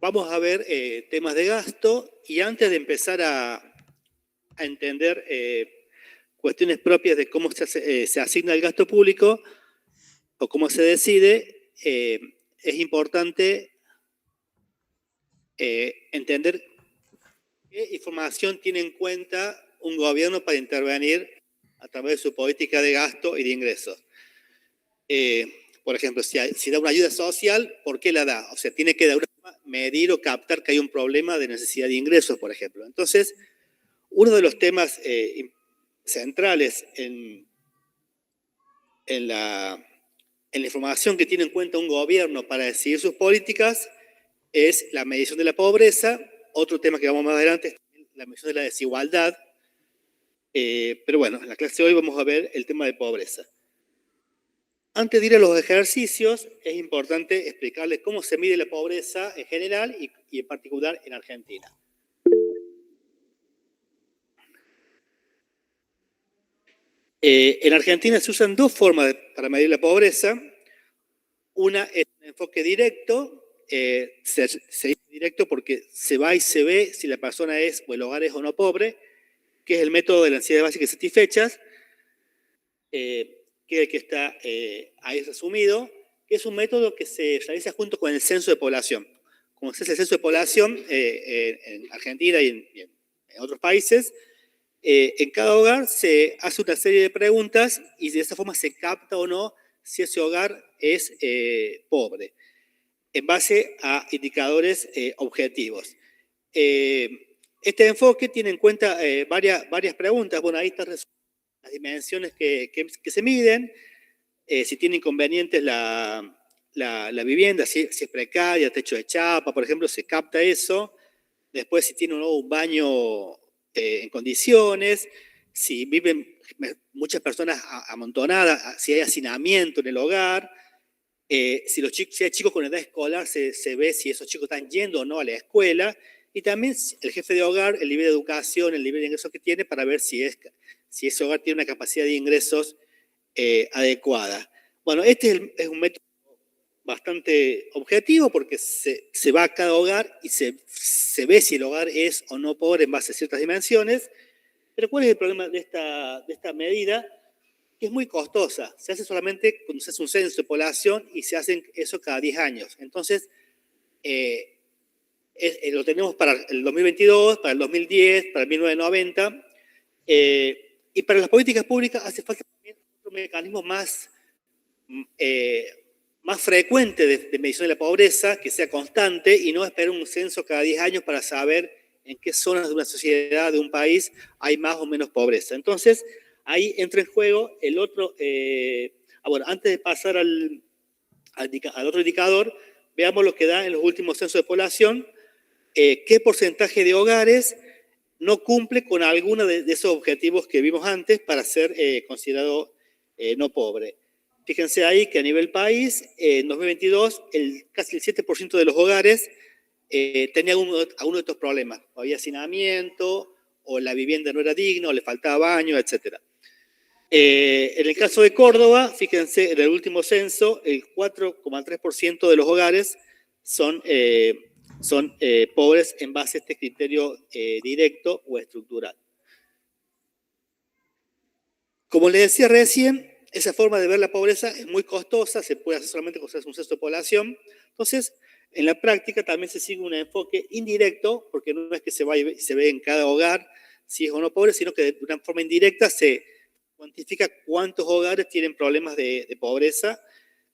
Vamos a ver temas de gasto y antes de empezar a entender cuestiones propias de cómo se asigna el gasto público o cómo se decide, es importante entender qué información tiene en cuenta un gobierno para intervenir a través de su política de gasto y de ingresos. Por ejemplo, si da una ayuda social, ¿por qué la da? O sea, tiene que de alguna forma medir o captar que hay un problema de necesidad de ingresos, por ejemplo. Entonces, uno de los temas centrales en la información que tiene en cuenta un gobierno para decidir sus políticas es la medición de la pobreza. Otro tema que vamos más adelante es la medición de la desigualdad. Pero bueno, en la clase de hoy vamos a ver el tema de pobreza. Antes de ir a los ejercicios, es importante explicarles cómo se mide la pobreza en general y en particular en Argentina. En Argentina se usan dos formas para medir la pobreza. Una es un enfoque directo, se dice directo porque se va y se ve si la persona es o el hogar es o no pobre, que es el método de las necesidades básicas satisfechas, que es el que está ahí resumido, que es un método que se realiza junto con el censo de población. Como se hace el censo de población en Argentina y en otros países, en cada hogar se hace una serie de preguntas y de esa forma se capta o no si ese hogar es pobre, en base a indicadores objetivos. Este enfoque tiene en cuenta varias preguntas. Bueno, ahí están las dimensiones que se miden, si tiene inconvenientes la vivienda, si es precaria, techo de chapa, por ejemplo, se capta eso. Después, si tiene un baño en condiciones, si viven muchas personas amontonadas, si hay hacinamiento en el hogar, si hay chicos con edad escolar, se ve si esos chicos están yendo o no a la escuela, y también el jefe de hogar, el nivel de educación, el nivel de ingresos que tiene, para ver si ese hogar tiene una capacidad de ingresos adecuada. Bueno, este es un método bastante objetivo porque se va a cada hogar y se ve si el hogar es o no pobre en base a ciertas dimensiones. Pero ¿cuál es el problema de esta medida? Que es muy costosa. Se hace solamente cuando se hace un censo de población y se hacen eso cada 10 años. Entonces, lo tenemos para el 2022, para el 2010, para el 1990. Y para las políticas públicas hace falta también otro mecanismo más frecuente de medición de la pobreza, que sea constante y no esperar un censo cada 10 años para saber en qué zonas de una sociedad, de un país, hay más o menos pobreza. Entonces, ahí entra en juego el otro... bueno, antes de pasar al otro indicador, veamos lo que da en los últimos censos de población, qué porcentaje de hogares no cumple con alguno de esos objetivos que vimos antes para ser considerado no pobre. Fíjense ahí que a nivel país, en 2022, casi el 7% de los hogares tenía alguno de estos problemas. O había hacinamiento, o la vivienda no era digna, o le faltaba baño, etc. En el caso de Córdoba, fíjense, en el último censo, el 4,3% de los hogares son pobres en base a este criterio directo o estructural. Como les decía recién, esa forma de ver la pobreza es muy costosa, se puede hacer solamente con un censo de población. Entonces, en la práctica también se sigue un enfoque indirecto, porque no es que se ve en cada hogar si es o no pobre, sino que de una forma indirecta se cuantifica cuántos hogares tienen problemas de pobreza.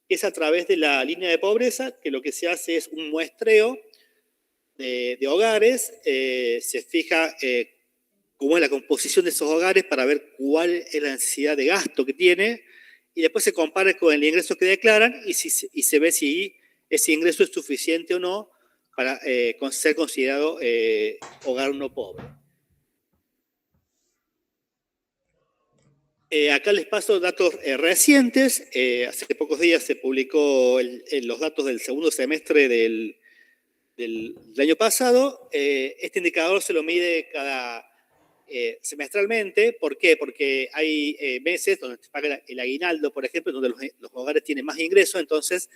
Es a través de la línea de pobreza, que lo que se hace es un muestreo de hogares, se fija cómo es la composición de esos hogares para ver cuál es la necesidad de gasto que tiene, y después se compara con el ingreso que declaran y se ve si ese ingreso es suficiente o no para ser considerado hogar no pobre. Acá les paso datos recientes. Hace pocos días se publicó los datos del segundo semestre del año pasado. Este indicador se lo mide semestralmente. ¿Por qué? Porque hay meses donde se paga el aguinaldo, por ejemplo, donde los hogares tienen más ingresos. Entonces,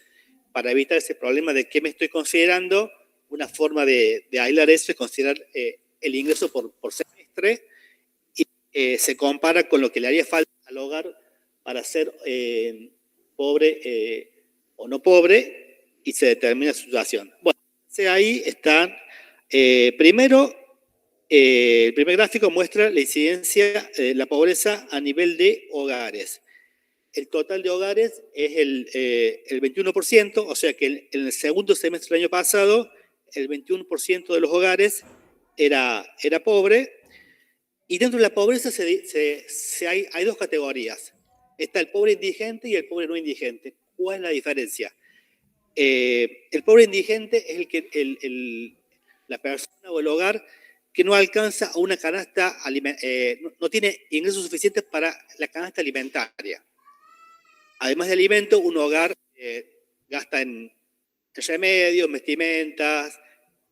para evitar ese problema de qué me estoy considerando, una forma de aislar eso es considerar el ingreso por semestre y se compara con lo que le haría falta al hogar para ser pobre o no pobre y se determina su situación. Bueno, ahí están, primero, el primer gráfico muestra la incidencia de la pobreza a nivel de hogares. El total de hogares es el 21%, o sea que en el segundo semestre del año pasado, el 21% de los hogares era pobre. Y dentro de la pobreza hay dos categorías. Está el pobre indigente y el pobre no indigente. ¿Cuál es la diferencia? El pobre indigente es la persona o el hogar que no alcanza a una canasta, no tiene ingresos suficientes para la canasta alimentaria. Además de alimentos, un hogar gasta en remedios, vestimentas,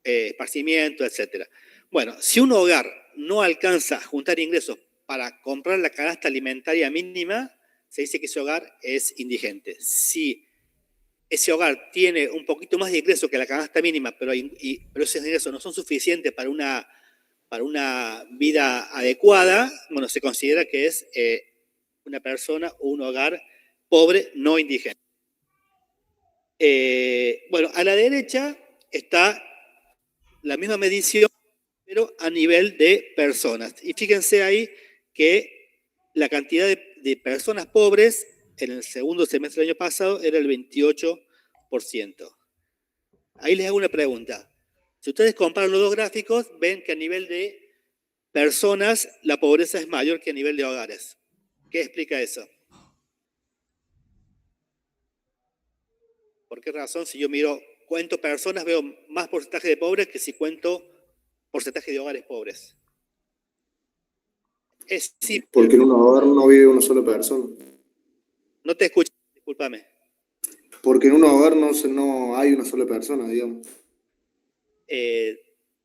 esparcimiento, etc. Bueno, si un hogar no alcanza a juntar ingresos para comprar la canasta alimentaria mínima, se dice que ese hogar es indigente. Si ese hogar tiene un poquito más de ingresos que la canasta mínima, pero esos ingresos no son suficientes para una vida adecuada, bueno, se considera que es una persona o un hogar pobre no indigente. Bueno, a la derecha está la misma medición, pero a nivel de personas. Y fíjense ahí que la cantidad de personas pobres en el segundo semestre del año pasado era el 28%. Ahí les hago una pregunta. Si ustedes comparan los dos gráficos, ven que a nivel de personas la pobreza es mayor que a nivel de hogares. ¿Qué explica eso? ¿Por qué razón? Si yo cuento personas, veo más porcentaje de pobres que si cuento porcentaje de hogares pobres. Es simple. Porque en un hogar no vive una sola persona. No te escucho, discúlpame. Porque en un hogar no hay una sola persona, digamos.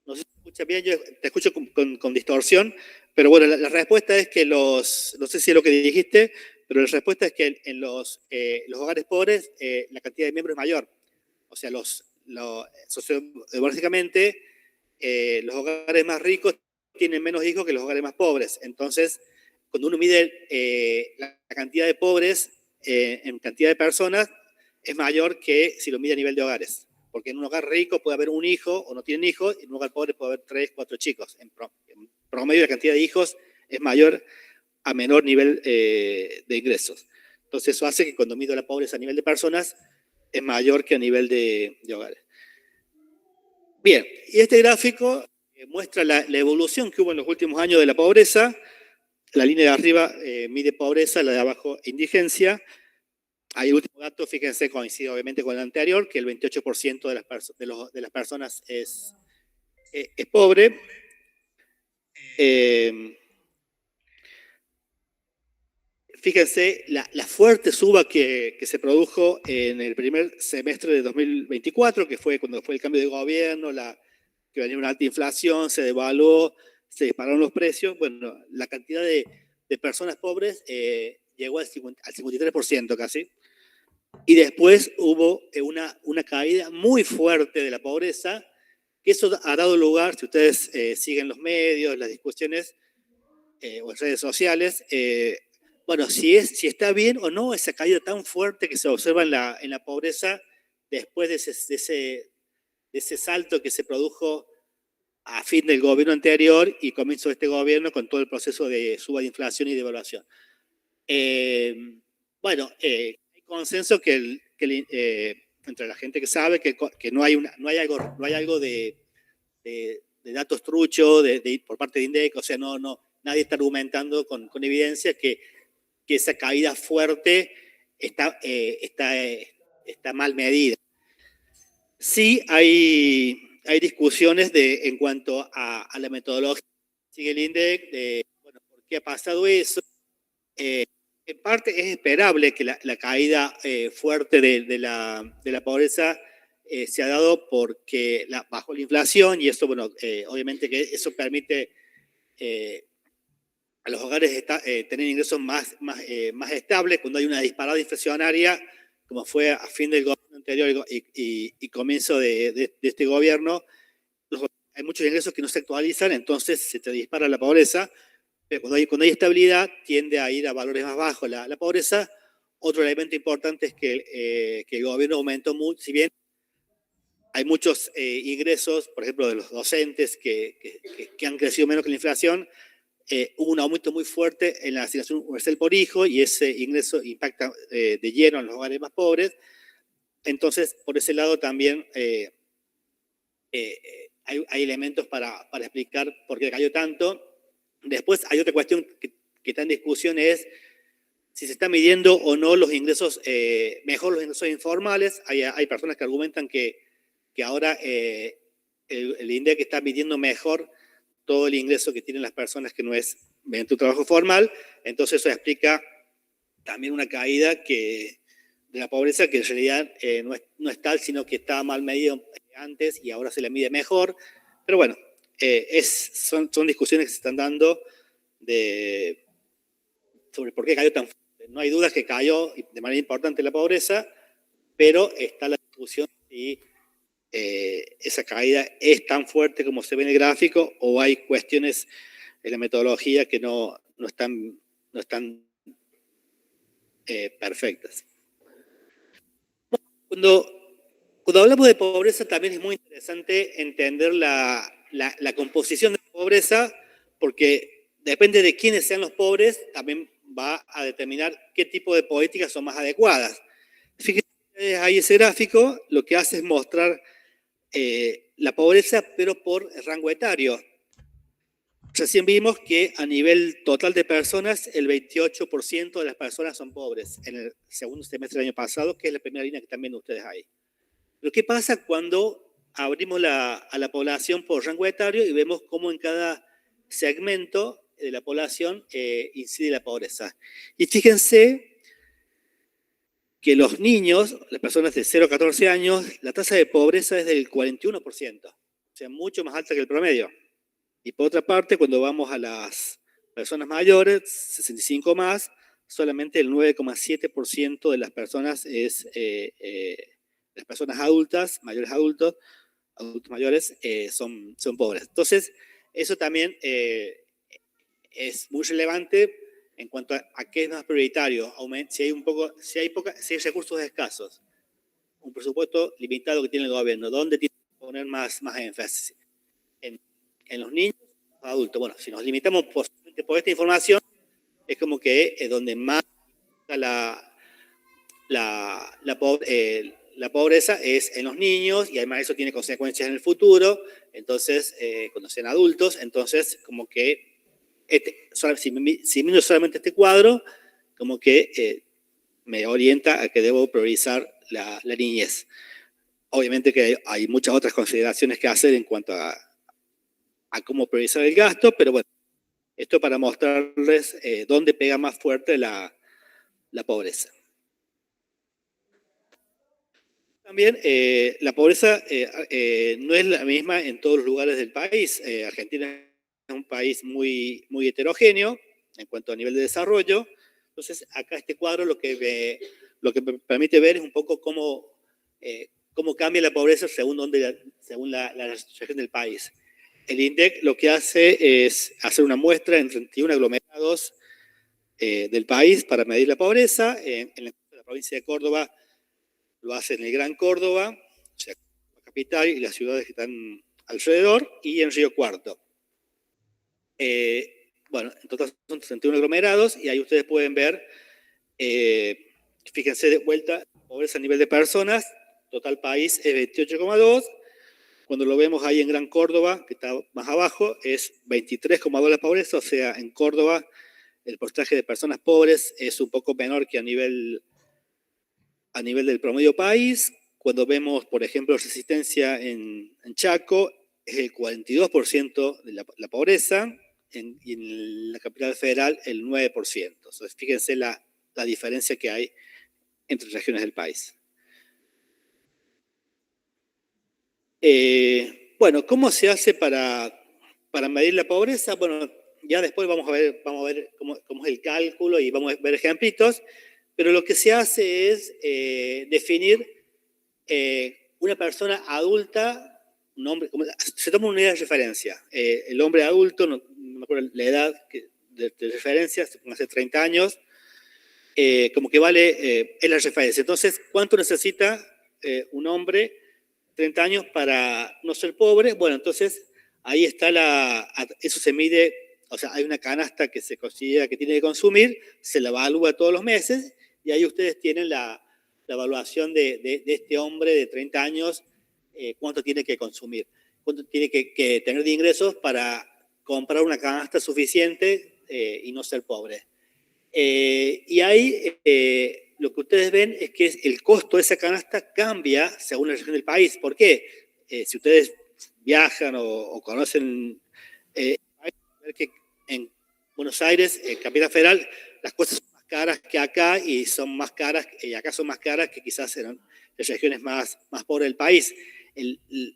No sé si te escucha bien, yo te escucho con distorsión, pero bueno, la respuesta es que no sé si es lo que dijiste, pero la respuesta es que en los hogares pobres la cantidad de miembros es mayor. O sea, sociodemográficamente, los hogares más ricos tienen menos hijos que los hogares más pobres. Entonces, cuando uno mide la cantidad de pobres en cantidad de personas, es mayor que si lo mide a nivel de hogares. Porque en un hogar rico puede haber un hijo o no tienen hijos, y en un hogar pobre puede haber 3, 4 chicos. En promedio, la cantidad de hijos es mayor a menor nivel de ingresos. Entonces, eso hace que cuando mido la pobreza a nivel de personas, es mayor que a nivel de hogares. Bien, y este gráfico muestra la evolución que hubo en los últimos años de la pobreza. La línea de arriba mide pobreza, la de abajo indigencia. Ahí el último dato, fíjense, coincide obviamente con el anterior, que el 28% de las personas es pobre. Fíjense la fuerte suba que se produjo en el primer semestre de 2024, que fue cuando fue el cambio de gobierno, que venía una alta inflación, se devaluó, se dispararon los precios. Bueno, la cantidad de personas pobres llegó al 53% casi. Y después hubo una caída muy fuerte de la pobreza, que eso ha dado lugar, si ustedes siguen los medios, las discusiones o en redes sociales, bueno, si está bien o no esa caída tan fuerte que se observa en la pobreza después de ese salto que se produjo a fin del gobierno anterior y comienzo de este gobierno con todo el proceso de suba de inflación y devaluación. Bueno, hay consenso entre la gente que sabe que no hay algo de datos truchos por parte de INDEC, o sea, nadie está argumentando con evidencia que esa caída fuerte está mal medida. Sí hay discusiones en cuanto a la metodología que sigue el INDEC, bueno, ¿por qué ha pasado eso? En parte es esperable que la caída fuerte de la pobreza se ha dado porque bajó la inflación y eso, bueno, obviamente que eso permite a los hogares tener ingresos más estables. Cuando hay una disparada inflacionaria, como fue a fin del gobierno anterior y comienzo de este gobierno, hay muchos ingresos que no se actualizan, entonces se te dispara la pobreza, pero cuando hay estabilidad tiende a ir a valores más bajos la pobreza. Otro elemento importante es que el gobierno aumentó mucho, si bien hay muchos ingresos, por ejemplo, de los docentes que han crecido menos que la inflación, hubo un aumento muy fuerte en la asignación universal por hijo y ese ingreso impacta de lleno en los hogares más pobres. Entonces, por ese lado también hay elementos para explicar por qué cayó tanto. Después hay otra cuestión que está en discusión, es si se están midiendo o no los ingresos, mejor los ingresos informales. Hay personas que argumentan que ahora el INDEC está midiendo mejor todo el ingreso que tienen las personas que no es mediante un trabajo formal. Entonces eso explica también una caída de la pobreza que en realidad no es tal, sino que estaba mal medido antes y ahora se le mide mejor. Pero bueno, son discusiones que se están dando sobre por qué cayó tan fuerte. No hay dudas que cayó de manera importante la pobreza, pero está la discusión si esa caída es tan fuerte como se ve en el gráfico o hay cuestiones en la metodología que no están perfectas. Cuando hablamos de pobreza también es muy interesante entender la composición de la pobreza, porque depende de quiénes sean los pobres, también va a determinar qué tipo de políticas son más adecuadas. Fíjense ahí ese gráfico, lo que hace es mostrar la pobreza, pero por rango etario. Recién vimos que a nivel total de personas, el 28% de las personas son pobres en el segundo semestre del año pasado, que es la primera línea que están viendo ustedes ahí. Pero ¿qué pasa cuando abrimos a la población por rango etario y vemos cómo en cada segmento de la población incide la pobreza? Y fíjense que los niños, las personas de 0 a 14 años, la tasa de pobreza es del 41%, o sea, mucho más alta que el promedio. Y por otra parte, cuando vamos a las personas mayores, 65 más, solamente el 9,7% de las personas las personas adultas, adultos mayores, son pobres. Entonces, eso también es muy relevante en cuanto a qué es más prioritario. Si hay recursos escasos, un presupuesto limitado que tiene el gobierno, ¿dónde tiene que poner más énfasis? En los niños o adultos. Bueno, si nos limitamos por esta información, es como que es donde más la pobreza es en los niños, y además eso tiene consecuencias en el futuro. Entonces, cuando sean adultos, entonces como que si miro solamente este cuadro, como que me orienta a que debo priorizar la niñez. Obviamente que hay muchas otras consideraciones que hacer en cuanto a cómo priorizar el gasto, pero bueno, esto para mostrarles dónde pega más fuerte la pobreza. También la pobreza no es la misma en todos los lugares del país. Argentina es un país muy heterogéneo en cuanto a nivel de desarrollo. Entonces, acá este cuadro lo que me permite ver es un poco cómo cambia la pobreza según la región del país. El INDEC lo que hace es hacer una muestra en 31 aglomerados del país para medir la pobreza. En la provincia de Córdoba lo hace en el Gran Córdoba, o sea, la capital y las ciudades que están alrededor, y en Río Cuarto. Bueno, en total son 31 aglomerados, y ahí ustedes pueden ver, fíjense de vuelta, pobreza a nivel de personas, total país es 28,2. Cuando lo vemos ahí en Gran Córdoba, que está más abajo, es 23,2 la pobreza, o sea, en Córdoba el porcentaje de personas pobres es un poco menor que a nivel del promedio país. Cuando vemos, por ejemplo, Resistencia en Chaco, es el 42% de la pobreza, y en la capital federal el 9%. Entonces, fíjense la diferencia que hay entre regiones del país. Bueno, ¿cómo se hace para medir la pobreza? Bueno, ya después vamos a ver cómo es el cálculo y vamos a ver ejemplitos, pero lo que se hace es definir una persona adulta, un hombre, se toma una unidad de referencia. El hombre adulto, no me acuerdo la edad de referencia, hace 30 años, como que vale, es la referencia. Entonces, ¿cuánto necesita un hombre 30 años para no ser pobre? Bueno, entonces ahí está eso se mide, o sea, hay una canasta que se considera que tiene que consumir, se la evalúa todos los meses y ahí ustedes tienen la evaluación de este hombre de 30 años, cuánto tiene que consumir, cuánto tiene que tener de ingresos para comprar una canasta suficiente y no ser pobre. Y ahí lo que ustedes ven es que el costo de esa canasta cambia según la región del país. ¿Por qué? Si ustedes viajan o conocen el país, ver que en Buenos Aires, capital federal, las cosas son más caras que acá y son más caras, y acá son más caras que quizás en las regiones más pobres del país.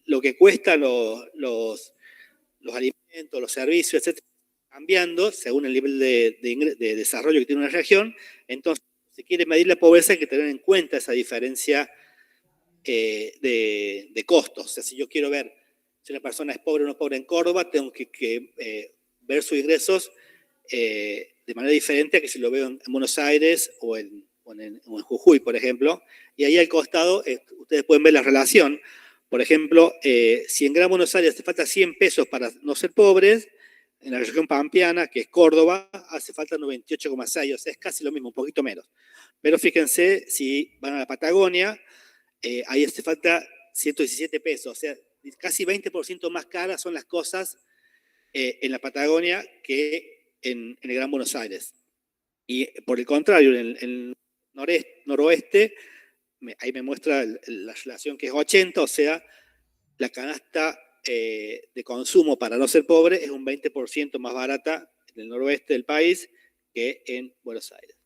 Lo que cuestan los alimentos, los servicios, etc., cambiando según el nivel de desarrollo que tiene una región. Entonces, si quiere medir la pobreza, hay que tener en cuenta esa diferencia de costos. O sea, si yo quiero ver si una persona es pobre o no pobre en Córdoba, tengo que ver sus ingresos de manera diferente a que si lo veo en Buenos Aires o en Jujuy, por ejemplo. Y ahí al costado ustedes pueden ver la relación. Por ejemplo, si en Gran Buenos Aires hace falta 100 pesos para no ser pobres, en la región pampeana, que es Córdoba, hace falta 98,6, o sea, es casi lo mismo, un poquito menos. Pero fíjense, si van a la Patagonia, ahí hace falta 117 pesos, o sea, casi 20% más caras son las cosas en la Patagonia que en el Gran Buenos Aires. Y por el contrario, en el noroeste, ahí me muestra la relación que es 80, o sea, la canasta de consumo para no ser pobre es un 20% más barata en el noroeste del país que en Buenos Aires.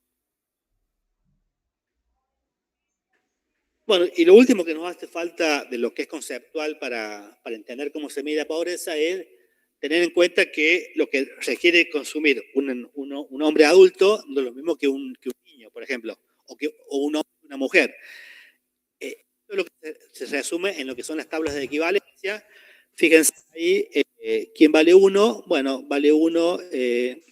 Bueno, y lo último que nos hace falta de lo que es conceptual para entender cómo se mide la pobreza es tener en cuenta que lo que requiere consumir un hombre adulto no es lo mismo que un niño, por ejemplo, o una mujer. Esto es lo que se resume en lo que son las tablas de equivalencia. Fíjense ahí, ¿quién vale uno? Bueno, vale uno,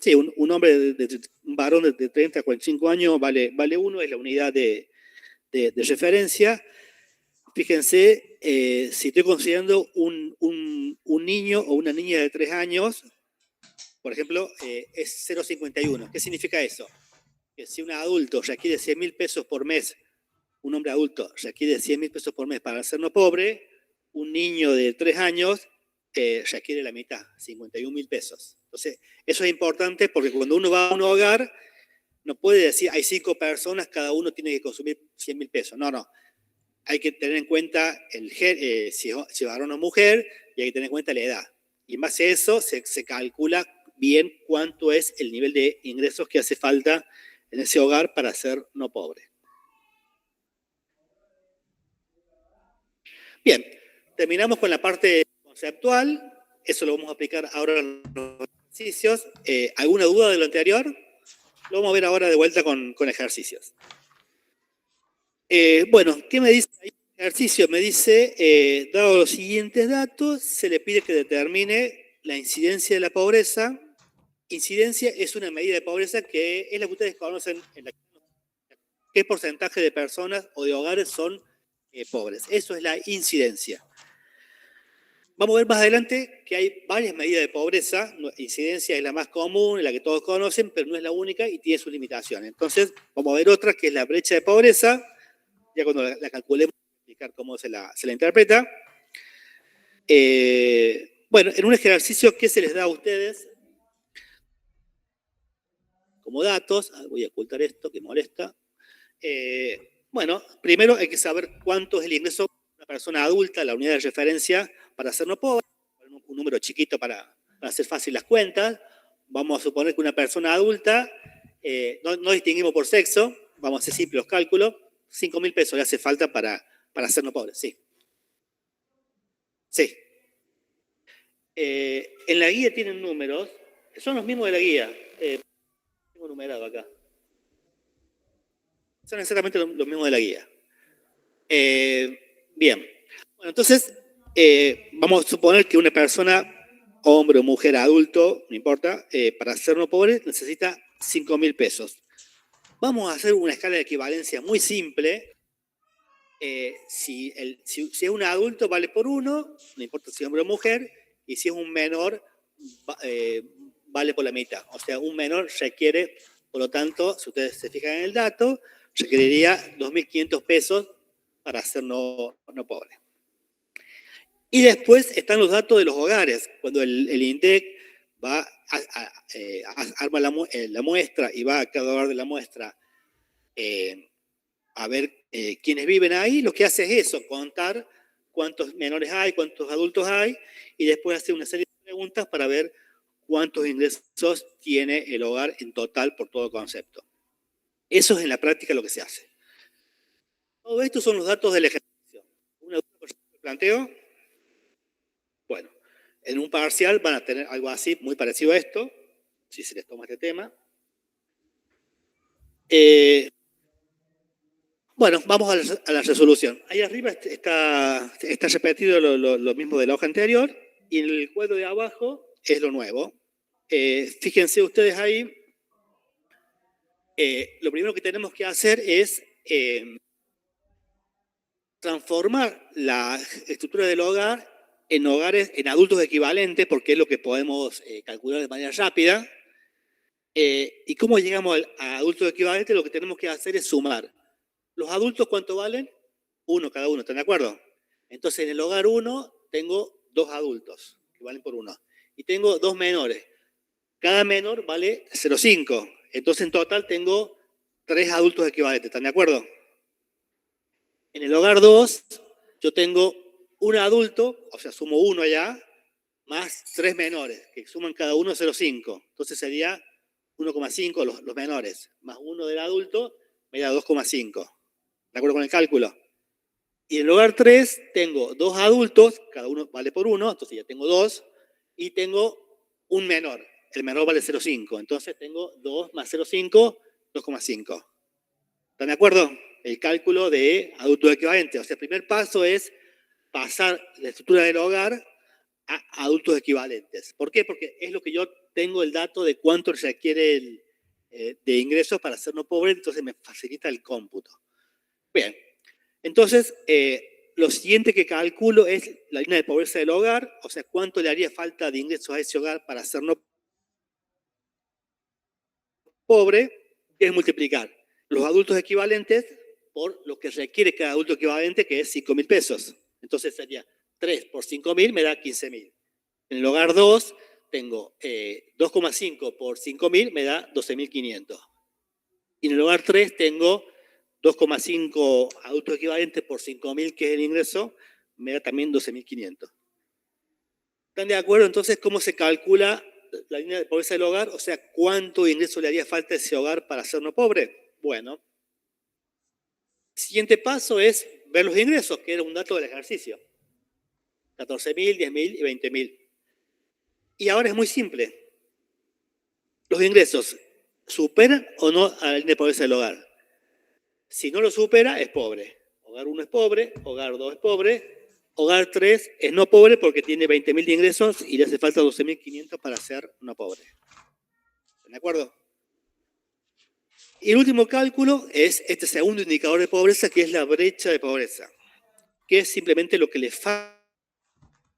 sí, un hombre, un varón de 30 a 45 años vale uno, es la unidad de referencia. Fíjense, si estoy considerando un niño o una niña de 3 años, por ejemplo, es 0,51. ¿Qué significa eso? Que si un adulto requiere 100.000 pesos por mes, un hombre adulto requiere 100.000 pesos por mes para ser no pobre, un niño de 3 años requiere la mitad, 51.000 pesos. Entonces, eso es importante porque cuando uno va a un hogar, no puede decir, hay 5 personas, cada uno tiene que consumir 100.000 pesos. No. Hay que tener en cuenta si es varón o mujer, y hay que tener en cuenta la edad. Y en base a eso se calcula bien cuánto es el nivel de ingresos que hace falta en ese hogar para ser no pobre. Bien, terminamos con la parte conceptual. Eso lo vamos a aplicar ahora en los ejercicios. ¿Alguna duda de lo anterior? Lo vamos a ver ahora de vuelta con ejercicios. Bueno, ¿qué me dice ahí el ejercicio? Me dice, dado los siguientes datos, se le pide que determine la incidencia de la pobreza. Incidencia es una medida de pobreza que es la que ustedes conocen, qué porcentaje de personas o de hogares son pobres. Eso es la incidencia. Vamos a ver más adelante que hay varias medidas de pobreza. Incidencia es la más común, la que todos conocen, pero no es la única y tiene sus limitaciones. Entonces, vamos a ver otra que es la brecha de pobreza. Ya cuando la calculemos, voy a explicar cómo se la interpreta. Bueno, en un ejercicio, ¿qué se les da a ustedes como datos? Voy a ocultar esto que molesta. Bueno, primero hay que saber cuánto es el ingreso de una persona adulta, la unidad de referencia para ser no pobre, un número chiquito para hacer fácil las cuentas. Vamos a suponer que una persona adulta, no distinguimos por sexo, vamos a hacer simples los cálculos, 5.000 pesos le hace falta para ser no pobre, sí. Sí. En la guía tienen números, son los mismos de la guía. Tengo numerado acá. Son exactamente lo mismo de la guía. Bien. Bueno, entonces, vamos a suponer que una persona, hombre o mujer, adulto, no importa, para ser no pobre necesita 5.000 pesos. Vamos a hacer una escala de equivalencia muy simple. Si es un adulto, vale por 1, no importa si es hombre o mujer, y si es un menor, vale por la mitad. O sea, un menor requiere, por lo tanto, si ustedes se fijan en el dato, requeriría 2.500 pesos para ser no pobre. Y después están los datos de los hogares. Cuando el INDEC va arma la muestra y va a cada hogar de la muestra a ver quiénes viven ahí, lo que hace es eso, contar cuántos menores hay, cuántos adultos hay, y después hacer una serie de preguntas para ver cuántos ingresos tiene el hogar en total por todo concepto. Eso es en la práctica lo que se hace. Todo esto son los datos del ejercicio. ¿Una duda por el planteo? Bueno, en un parcial van a tener algo así, muy parecido a esto, si se les toma este tema. Bueno, vamos a la resolución. Ahí arriba está repetido lo mismo de la hoja anterior, y en el cuadro de abajo es lo nuevo. Fíjense ustedes ahí, lo primero que tenemos que hacer es transformar la estructura del hogar en adultos equivalentes, porque es lo que podemos calcular de manera rápida. ¿Y cómo llegamos a adultos equivalentes? Lo que tenemos que hacer es sumar. ¿Los adultos cuánto valen? 1 cada uno, ¿están de acuerdo? Entonces, en el hogar 1 tengo 2 adultos, que valen por 1. Y tengo 2 menores. Cada menor vale 0,5. Entonces, en total tengo 3 adultos equivalentes, ¿están de acuerdo? En el hogar 2, yo tengo un adulto, o sea, sumo 1 allá, más 3 menores, que suman cada uno 0,5. Entonces sería 1,5 los menores, más 1 del adulto, me da 2,5. ¿De acuerdo con el cálculo? Y en el hogar 3 tengo 2 adultos, cada uno vale por 1, entonces ya tengo 2, y tengo un menor. El menor vale 0,5, entonces tengo 2 más 0,5, 2,5. ¿Están de acuerdo? El cálculo de adultos equivalentes. O sea, el primer paso es pasar la estructura del hogar a adultos equivalentes. ¿Por qué? Porque es lo que yo tengo el dato de cuánto requiere de ingresos para ser no pobre, entonces me facilita el cómputo. Bien, entonces lo siguiente que calculo es la línea de pobreza del hogar, o sea, cuánto le haría falta de ingresos a ese hogar para ser no pobre, que es multiplicar los adultos equivalentes por lo que requiere cada adulto equivalente, que es 5.000 pesos. Entonces sería 3 por 5.000 me da 15.000. En el hogar 2 tengo 2,5 por 5.000 me da 12.500. Y en el hogar 3 tengo 2,5 adultos equivalentes por 5.000, que es el ingreso, me da también 12.500. ¿Están de acuerdo entonces cómo se calcula la línea de pobreza del hogar? O sea, ¿cuánto ingreso le haría falta a ese hogar para ser no pobre? Bueno, siguiente paso es ver los ingresos, que era un dato del ejercicio. 14.000, 10.000 y 20.000. Y ahora es muy simple. Los ingresos, ¿superan o no a la línea de pobreza del hogar? Si no lo supera, es pobre. Hogar 1 es pobre, hogar 2 es pobre, hogar 3 es no pobre porque tiene 20.000 de ingresos y le hace falta 12.500 para ser no pobre. ¿De acuerdo? Y el último cálculo es este segundo indicador de pobreza, que es la brecha de pobreza, que es simplemente lo que le falta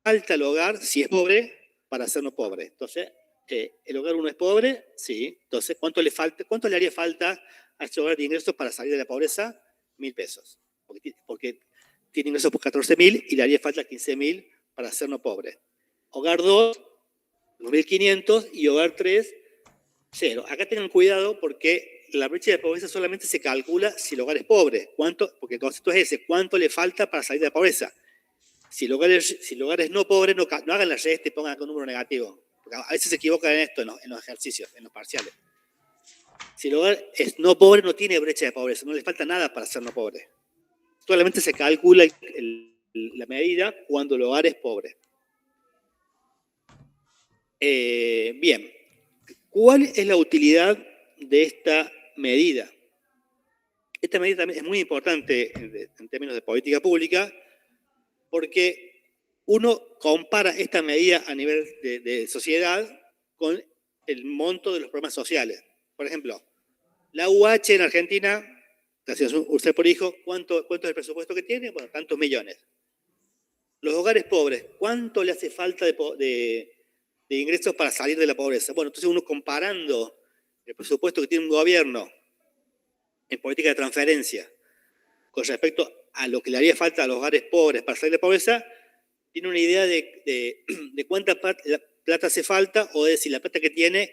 al hogar si es pobre para ser no pobre. Entonces, el hogar 1 es pobre, sí. Entonces, ¿cuánto le haría falta a este hogar de ingresos para salir de la pobreza? 1.000 pesos. Porque tiene ingresos por 14.000 y le haría falta 15.000 para ser no pobre. Hogar 2, 2.500 y hogar 3, 0. Acá tengan cuidado porque la brecha de pobreza solamente se calcula si el hogar es pobre. Porque el concepto es ese, ¿cuánto le falta para salir de la pobreza? Si el hogar es no pobre, no hagan la resta y pongan con un número negativo. Porque a veces se equivocan en esto, en los ejercicios, en los parciales. Si el hogar es no pobre, no tiene brecha de pobreza, no le falta nada para ser no pobre. Solamente se calcula la medida cuando el hogar es pobre. Bien, ¿cuál es la utilidad de esta medida? esta medida también es muy importante en términos de política pública, porque uno compara esta medida a nivel de sociedad con el monto de los programas sociales. Por ejemplo, la UH en Argentina, usted por hijo, ¿cuánto es el presupuesto que tiene? Bueno, tantos millones. Los hogares pobres, ¿cuánto le hace falta de ingresos para salir de la pobreza? Bueno, entonces uno comparando el presupuesto que tiene un gobierno en política de transferencia con respecto a lo que le haría falta a los hogares pobres para salir de la pobreza, tiene una idea de cuánta plata hace falta o de si la plata que tiene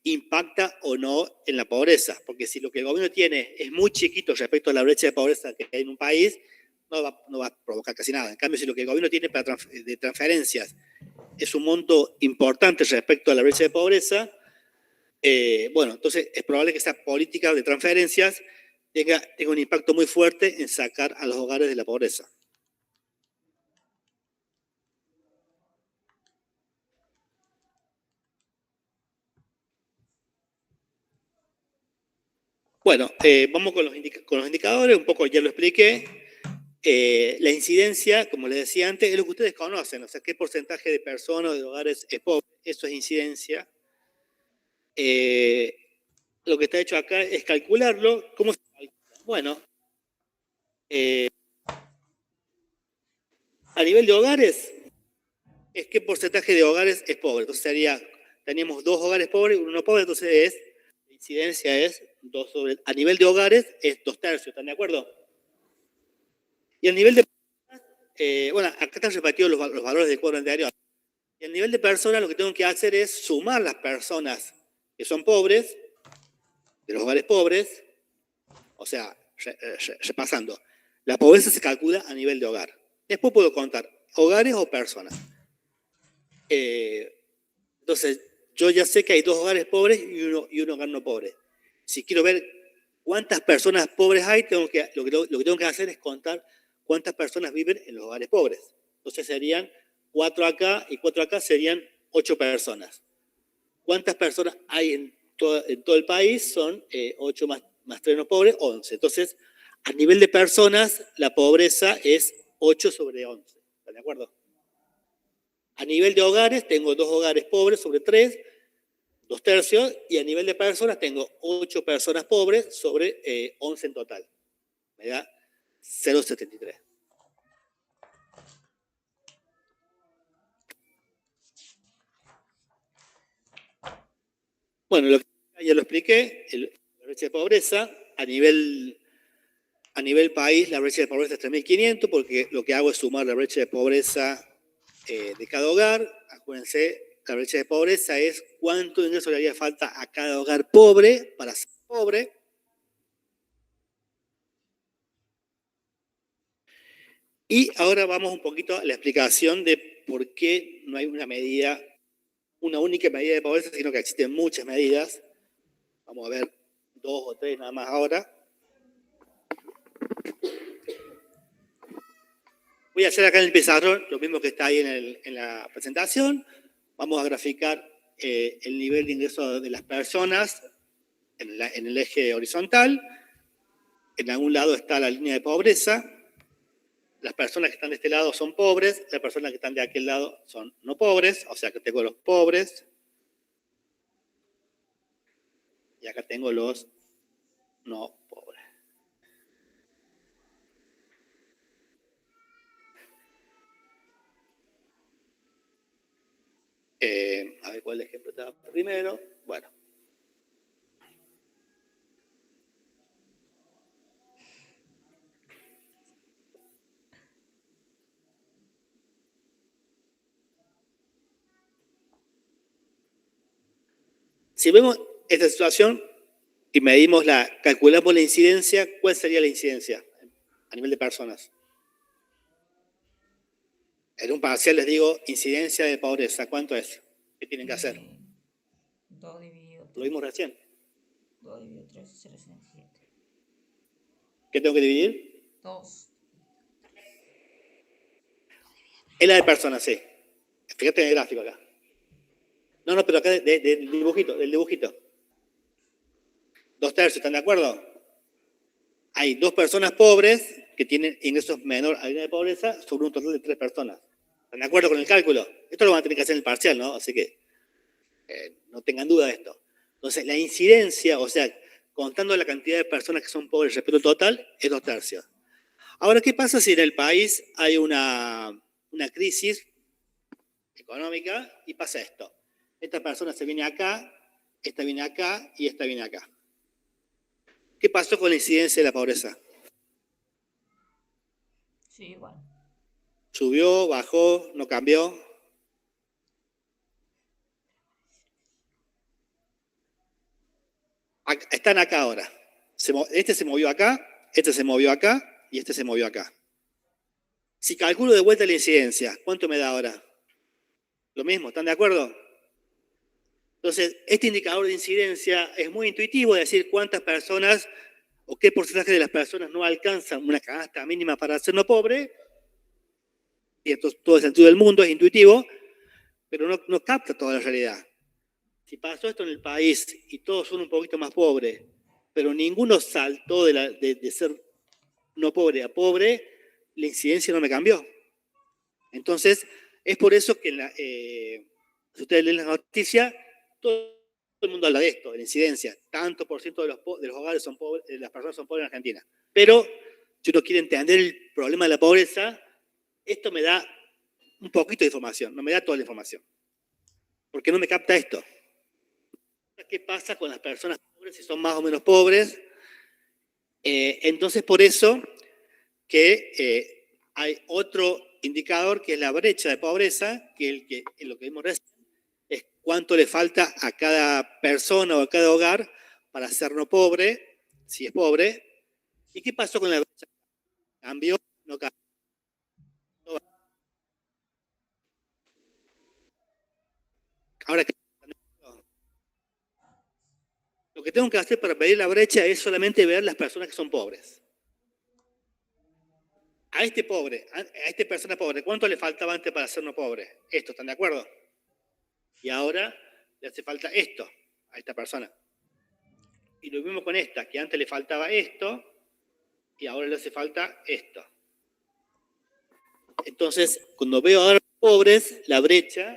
impacta o no en la pobreza. Porque si lo que el gobierno tiene es muy chiquito respecto a la brecha de pobreza que hay en un país, no va a provocar casi nada. En cambio, si lo que el gobierno tiene de transferencias es un monto importante respecto a la brecha de pobreza, bueno, entonces es probable que esa política de transferencias tenga un impacto muy fuerte en sacar a los hogares de la pobreza. Bueno, vamos con los indicadores, un poco ya lo expliqué. La incidencia, como les decía antes, es lo que ustedes conocen, o sea, qué porcentaje de personas o de hogares es pobre, eso es incidencia. Lo que está hecho acá es calcularlo. ¿Cómo se calcula? Bueno, a nivel de hogares, es qué porcentaje de hogares es pobre. Entonces teníamos 2 hogares pobres y 1 pobre, entonces la incidencia es 2 sobre, a nivel de hogares es 2/3, ¿están de acuerdo? Y a nivel de bueno, acá están repartidos los valores del cuadro anterior. Y a nivel de personas, lo que tengo que hacer es sumar las personas que son pobres, de los hogares pobres, o sea, repasando. La pobreza se calcula a nivel de hogar. Después puedo contar hogares o personas. Entonces, yo ya sé que hay 2 hogares pobres y un hogar no pobre. Si quiero ver cuántas personas pobres hay, lo que tengo que hacer es contar cuántas personas viven en los hogares pobres. Entonces serían 4 acá y 4 acá, serían 8 personas. ¿Cuántas personas hay en todo el país? Son 8 más 3 no pobres, 11. Entonces, a nivel de personas, la pobreza es 8 sobre 11. ¿Están de acuerdo? A nivel de hogares, tengo 2 hogares pobres sobre 3, 2/3, y a nivel de personas tengo 8 personas pobres sobre 11 en total. Me da 0,73. Bueno, ya lo expliqué, la brecha de pobreza, a nivel país, la brecha de pobreza es 3.500, porque lo que hago es sumar la brecha de pobreza de cada hogar. Acuérdense, la brecha de pobreza es cuánto ingreso le haría falta a cada hogar pobre para ser pobre. Y ahora vamos un poquito a la explicación de por qué no hay una única medida de pobreza, sino que existen muchas medidas. Vamos a ver 2 o 3 nada más ahora. Voy a hacer acá en el pizarrón lo mismo que está ahí en la presentación. Vamos a graficar el nivel de ingreso de las personas en el eje horizontal. En algún lado está la línea de pobreza. Las personas que están de este lado son pobres, las personas que están de aquel lado son no pobres, o sea que tengo los pobres. Y acá tengo los no pobres. A ver cuál ejemplo estaba primero. Bueno. Si vemos esta situación y calculamos la incidencia, ¿cuál sería la incidencia a nivel de personas? En un parcial les digo incidencia de pobreza. ¿Cuánto es? ¿Qué tienen que hacer? 2 dividido 3. Lo vimos recién. 2 dividido 3, 0,77. ¿Qué tengo que dividir? 2. Es la de personas, sí. Fíjate en el gráfico acá. No, pero acá del dibujito. 2/3, ¿están de acuerdo? hay 2 personas pobres que tienen ingresos menores a la línea de pobreza sobre un total de 3 personas. ¿Están de acuerdo con el cálculo? Esto lo van a tener que hacer en el parcial, ¿no? Así que no tengan duda de esto. Entonces, la incidencia, o sea, contando la cantidad de personas que son pobres respecto al total, es 2/3. Ahora, ¿qué pasa si en el país hay una crisis económica y pasa esto? Esta persona se viene acá, esta viene acá y esta viene acá. ¿Qué pasó con la incidencia de la pobreza? Sí, igual. ¿Subió, bajó, no cambió? Están acá ahora. Este se movió acá, este se movió acá y este se movió acá. Si calculo de vuelta la incidencia, ¿cuánto me da ahora? Lo mismo, ¿están de acuerdo? Entonces, este indicador de incidencia es muy intuitivo, de decir cuántas personas o qué porcentaje de las personas no alcanzan una canasta mínima para ser no pobre. Y entonces todo el sentido del mundo es intuitivo, pero no capta toda la realidad. Si pasó esto en el país y todos son un poquito más pobres, pero ninguno saltó de ser no pobre a pobre, la incidencia no me cambió. Entonces, es por eso que si ustedes leen las noticias, todo el mundo habla de esto, de la incidencia. Tanto por ciento de los hogares son pobres, las personas son pobres en Argentina. Pero, si uno quiere entender el problema de la pobreza, esto me da un poquito de información, no me da toda la información. Porque no me capta esto. ¿Qué pasa con las personas pobres si son más o menos pobres? Entonces, por eso que hay otro indicador que es la brecha de pobreza, que lo que vimos recién, es cuánto le falta a cada persona o a cada hogar para ser no pobre, si es pobre. ¿Y qué pasó con la brecha? ¿Cambió? ¿No cambió? Ahora, lo que tengo que hacer para medir la brecha es solamente ver las personas que son pobres. A esta persona pobre, ¿cuánto le faltaba antes para ser no pobre? Esto, ¿están de acuerdo? Y ahora le hace falta esto a esta persona. Y lo mismo con esta, que antes le faltaba esto y ahora le hace falta esto. Entonces, cuando veo ahora pobres, la brecha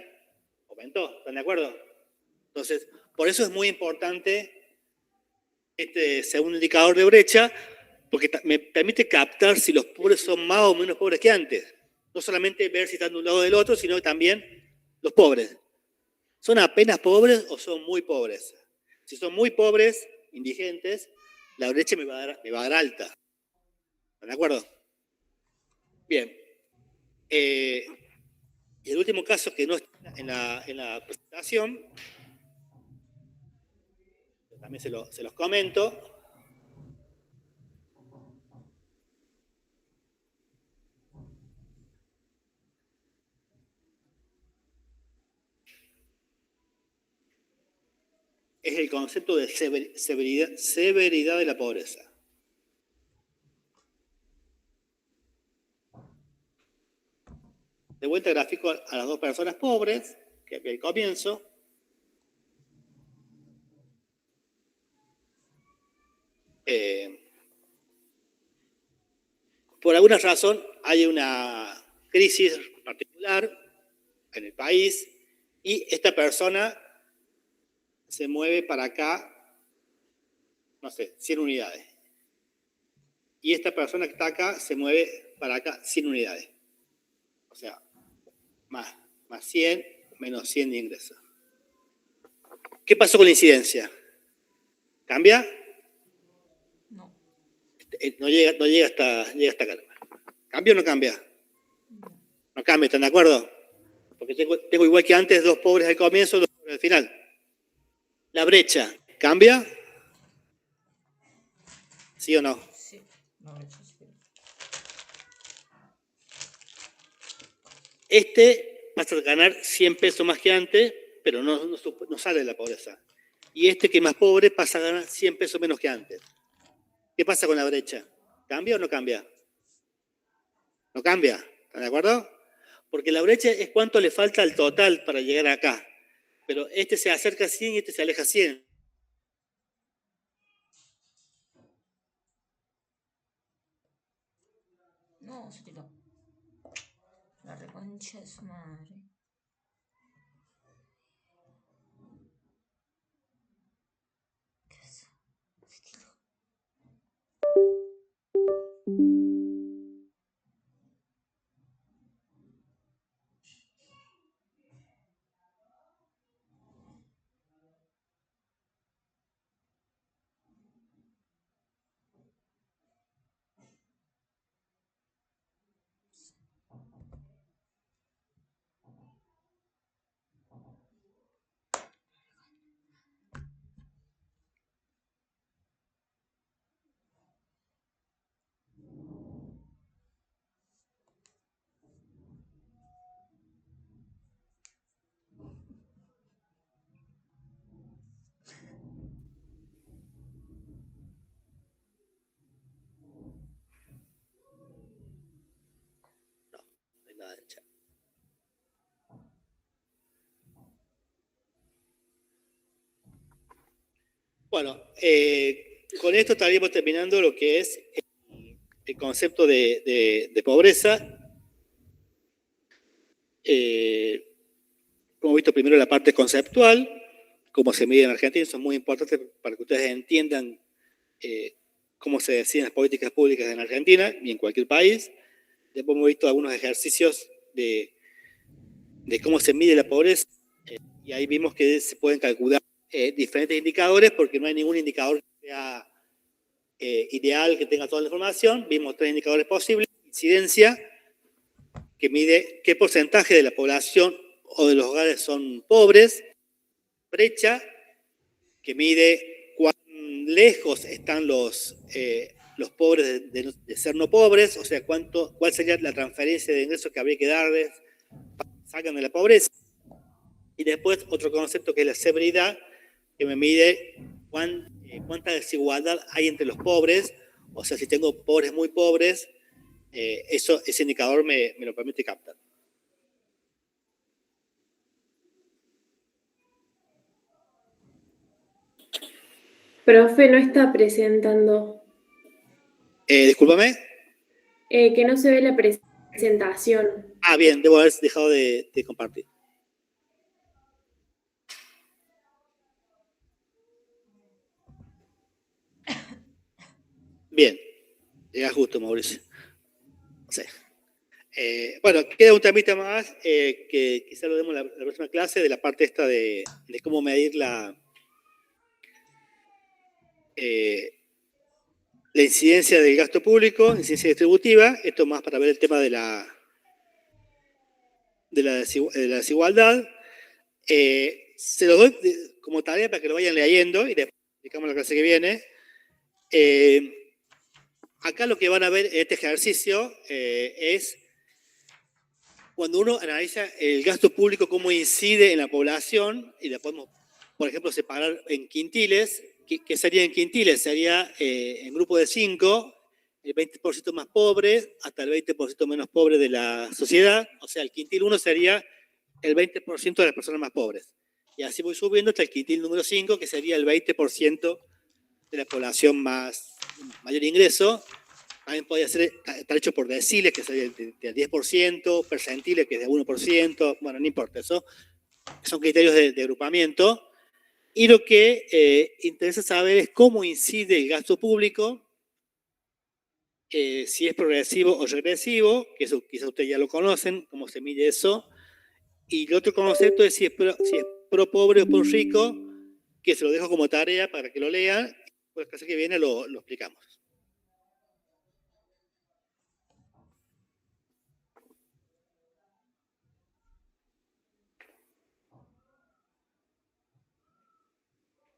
aumentó, ¿están de acuerdo? Entonces, por eso es muy importante este segundo indicador de brecha, porque me permite captar si los pobres son más o menos pobres que antes. No solamente ver si están de un lado o del otro, sino también los pobres. ¿Son apenas pobres o son muy pobres? Si son muy pobres, indigentes, la brecha me va a dar alta. ¿Están de acuerdo? Bien. Y el último caso que no está en la presentación, también se los comento. Es el concepto de severidad de la pobreza. De vuelta gráfico a las 2 personas pobres, que aquí al comienzo. Por alguna razón hay una crisis particular en el país y esta persona se mueve para acá, no sé, 100 unidades. Y esta persona que está acá se mueve para acá 100 unidades. O sea, más 100, menos 100 de ingresos. ¿Qué pasó con la incidencia? ¿Cambia? No. No llega hasta acá. ¿Cambia o no cambia? No cambia, ¿están de acuerdo? Porque tengo igual que antes 2 pobres al comienzo, 2 pobres al final. La brecha, ¿cambia? ¿Sí o no? Sí, la brecha sí. Este pasa a ganar 100 pesos más que antes, pero no sale de la pobreza. Y este que es más pobre pasa a ganar 100 pesos menos que antes. ¿Qué pasa con la brecha? ¿Cambia o no cambia? ¿No cambia? ¿Están de acuerdo? Porque la brecha es cuánto le falta al total para llegar acá. Pero este se acerca a 100 y este se aleja a 100. concha de su madre. ¿Qué es eso? No hay nada en el chat. Bueno, con esto estaríamos terminando lo que es el concepto de pobreza. Hemos visto primero la parte conceptual, cómo se mide en Argentina, eso es muy importante para que ustedes entiendan cómo se deciden las políticas públicas en Argentina y en cualquier país. Después hemos visto algunos ejercicios de cómo se mide la pobreza y ahí vimos que se pueden calcular diferentes indicadores porque no hay ningún indicador que sea ideal, que tenga toda la información. Vimos 3 indicadores posibles: incidencia, que mide qué porcentaje de la población o de los hogares son pobres; brecha, que mide cuán lejos están los pobres de ser no pobres, o sea, cuál sería la transferencia de ingresos que habría que darles para que salgan de la pobreza. Y después otro concepto que es la severidad, que me mide cuánta desigualdad hay entre los pobres, o sea, si tengo pobres muy pobres, ese indicador me lo permite captar. Profe, no está presentando. Discúlpame. Que no se ve la presentación. Ah, bien, debo haber dejado de compartir. Bien, llega justo, Mauricio. Sí. Bueno, queda un temita más que quizá lo demos en la próxima clase, de la parte esta de cómo medir la incidencia del gasto público, incidencia distributiva. Esto más para ver el tema de la desigualdad. Se los doy como tarea para que lo vayan leyendo y después explicamos la clase que viene. Acá lo que van a ver en este ejercicio es cuando uno analiza el gasto público, cómo incide en la población, y la podemos, por ejemplo, separar en quintiles. ¿Qué sería en quintiles? Sería en grupo de 5, el 20% más pobre hasta el 20% menos pobre de la sociedad. O sea, el quintil 1 sería el 20% de las personas más pobres. Y así voy subiendo hasta el quintil número 5, que sería el 20% de la población mayor ingreso. También podría estar hecho por deciles, que sería del 10%, percentiles, que es de 1%, bueno, no importa, eso son criterios de agrupamiento. Y lo que interesa saber es cómo incide el gasto público, si es progresivo o regresivo, que eso quizá ustedes ya lo conocen, cómo se mide eso. Y el otro concepto es si es pro pobre o pro rico, que se lo dejo como tarea para que lo lean. Por la clase que viene lo explicamos.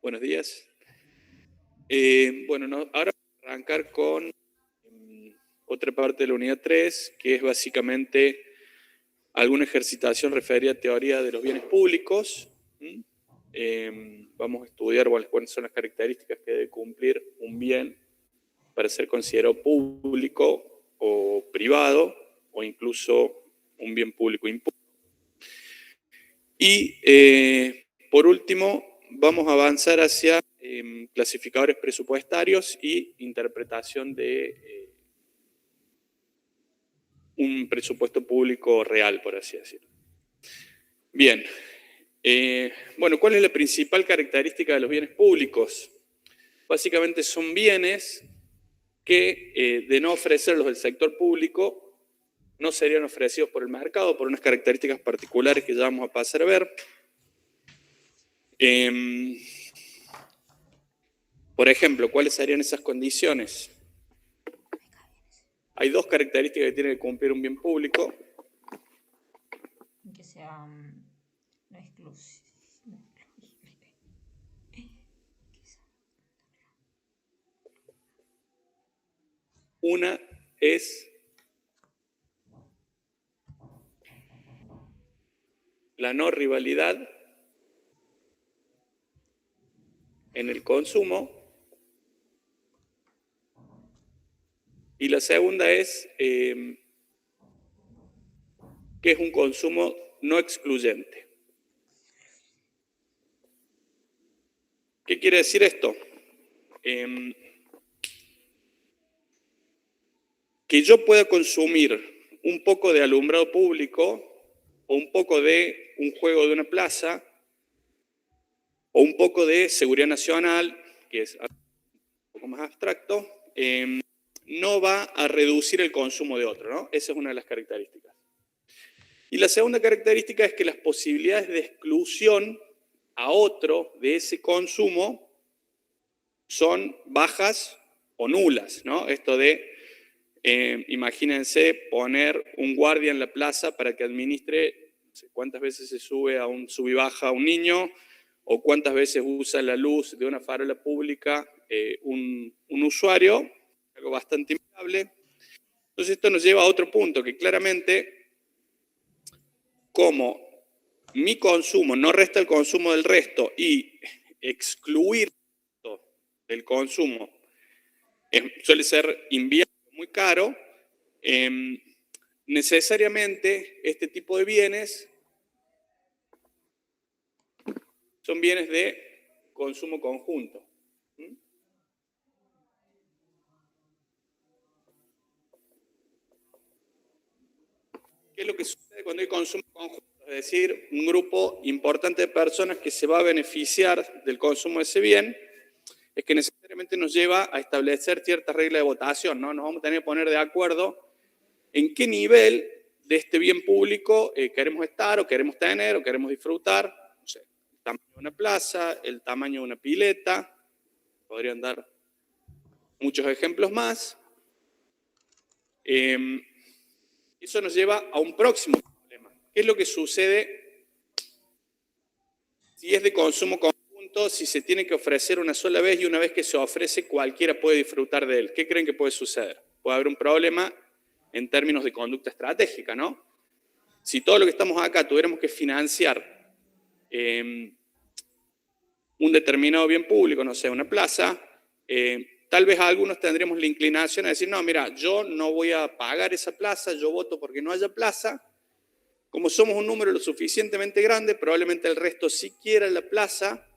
Buenos días. Bueno, ahora vamos a arrancar con otra parte de la unidad 3, que es básicamente alguna ejercitación referida a teoría de los bienes públicos. Vamos a estudiar cuáles son las características que debe cumplir un bien para ser considerado público o privado, o incluso un bien público impúblico. Y por último, vamos a avanzar hacia clasificadores presupuestarios y interpretación de un presupuesto público real, por así decirlo. Bien. Bueno, ¿cuál es la principal característica de los bienes públicos? Básicamente son bienes que, de no ofrecerlos del sector público, no serían ofrecidos por el mercado por unas características particulares que ya vamos a pasar a ver. Por ejemplo, ¿cuáles serían esas condiciones? Hay dos características que tiene que cumplir un bien público. Que sea no exclusivo. Una es la no rivalidad en el consumo y la segunda es que es un consumo no excluyente. ¿Qué quiere decir esto? Que yo pueda consumir un poco de alumbrado público o un poco de un juego de una plaza o un poco de seguridad nacional, que es un poco más abstracto, no va a reducir el consumo de otro, ¿no? Esa es una de las características. Y la segunda característica es que las posibilidades de exclusión a otro de ese consumo son bajas o nulas, ¿no? Esto de, imagínense poner un guardia en la plaza para que administre no sé cuántas veces se sube a un sub y baja a un niño o cuántas veces usa la luz de una farola pública un usuario, algo bastante inviable. Entonces esto nos lleva a otro punto, que claramente, como mi consumo no resta el consumo del resto y excluir del consumo suele ser inviable, muy caro, necesariamente este tipo de bienes son bienes de consumo conjunto. ¿Qué es lo que sucede cuando hay consumo conjunto? Es decir, un grupo importante de personas que se va a beneficiar del consumo de ese bien, es que necesariamente nos lleva a establecer ciertas reglas de votación, ¿no? Nos vamos a tener que poner de acuerdo en qué nivel de este bien público queremos estar, o queremos tener, o queremos disfrutar. No sé, el tamaño de una plaza, el tamaño de una pileta, podrían dar muchos ejemplos más. Eso nos lleva a un próximo problema. ¿Qué es lo que sucede si es de consumo conjunto, si se tiene que ofrecer una sola vez y una vez que se ofrece cualquiera puede disfrutar de él? ¿Qué creen que puede suceder? Puede haber un problema en términos de conducta estratégica, ¿no? Si todo lo que estamos acá tuviéramos que financiar un determinado bien público, no sé, una plaza, tal vez algunos tendríamos la inclinación a decir, no, mira, yo no voy a pagar esa plaza, yo voto porque no haya plaza. Como somos un número lo suficientemente grande, probablemente el resto sí quiera la plaza,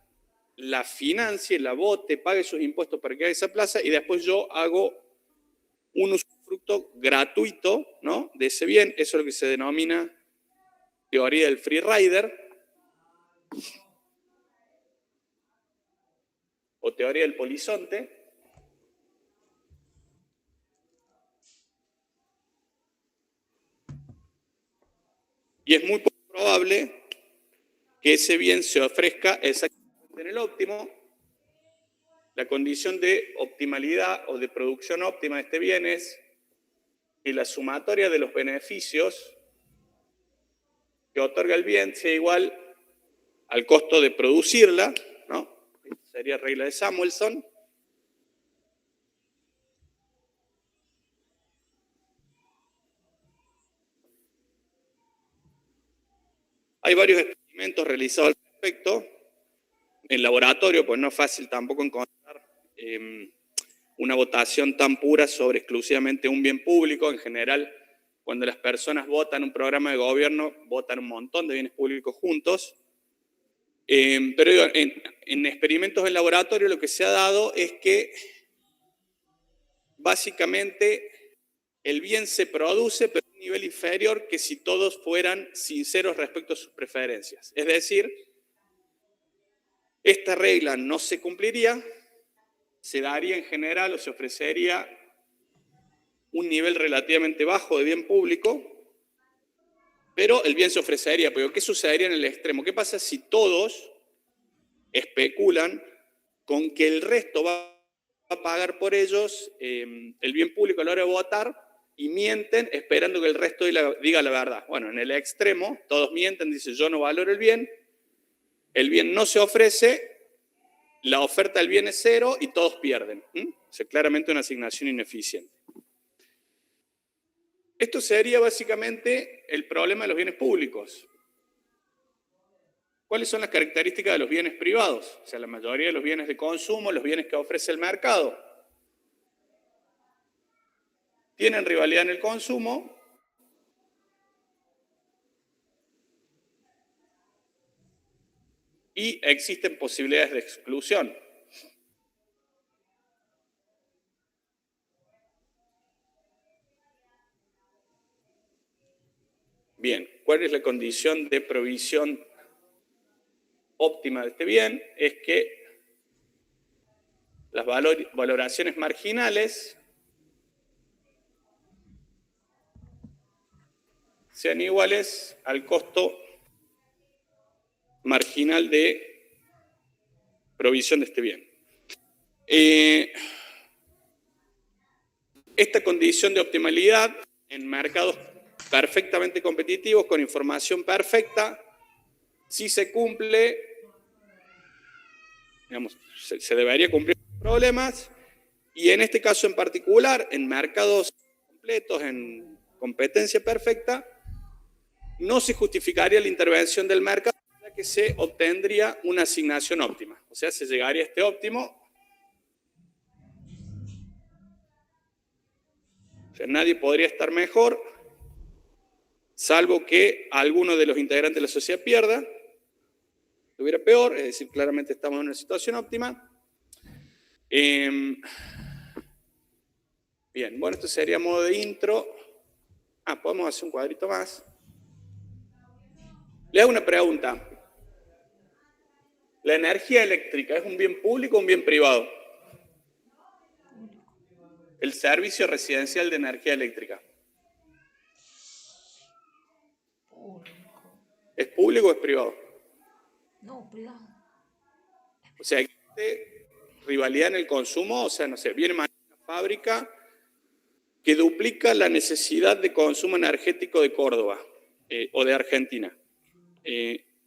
la financie, la vote, pague sus impuestos para que haya esa plaza y después yo hago un usufructo gratuito, ¿no?, de ese bien. Eso es lo que se denomina teoría del free rider o teoría del polizonte. Y es muy poco probable que ese bien se ofrezca exactamente en el óptimo. La condición de optimalidad o de producción óptima de este bien es que la sumatoria de los beneficios que otorga el bien sea igual al costo de producirla, ¿no? Esta sería regla de Samuelson. Hay varios experimentos realizados al respecto en laboratorio, pues no es fácil tampoco encontrar una votación tan pura sobre exclusivamente un bien público. En general, cuando las personas votan un programa de gobierno, votan un montón de bienes públicos juntos. Pero en experimentos en laboratorio lo que se ha dado es que básicamente el bien se produce, pero a un nivel inferior que si todos fueran sinceros respecto a sus preferencias. Es decir, esta regla no se cumpliría, se daría en general o se ofrecería un nivel relativamente bajo de bien público, pero el bien se ofrecería. Pero ¿qué sucedería en el extremo? ¿Qué pasa si todos especulan con que el resto va a pagar por ellos el bien público a la hora de votar y mienten esperando que el resto diga la verdad? Bueno, en el extremo, todos mienten, dicen yo no valoro el bien no se ofrece, la oferta del bien es cero y todos pierden. O sea, claramente una asignación ineficiente. Esto sería básicamente el problema de los bienes públicos. ¿Cuáles son las características de los bienes privados? O sea, la mayoría de los bienes de consumo, los bienes que ofrece el mercado, tienen rivalidad en el consumo y existen posibilidades de exclusión. Bien, ¿cuál es la condición de provisión óptima de este bien? Es que las valoraciones marginales sean iguales al costo marginal de provisión de este bien. Esta condición de optimalidad en mercados perfectamente competitivos, con información perfecta, si se cumple, digamos, se debería cumplir los problemas, y en este caso en particular, en mercados completos, en competencia perfecta, no se justificaría la intervención del mercado, ya que se obtendría una asignación óptima. O sea, se llegaría a este óptimo. O sea, nadie podría estar mejor, salvo que alguno de los integrantes de la sociedad pierda, estuviera peor, es decir, claramente estamos en una situación óptima. Bien, bueno, esto sería modo de intro. Podemos hacer un cuadrito más. Le hago una pregunta. ¿La energía eléctrica es un bien público o un bien privado? El servicio residencial de energía eléctrica. Público. ¿Es público o es privado? No, privado. O sea, ¿existe rivalidad en el consumo? O sea, no sé, viene una fábrica que duplica la necesidad de consumo energético de Córdoba o de Argentina.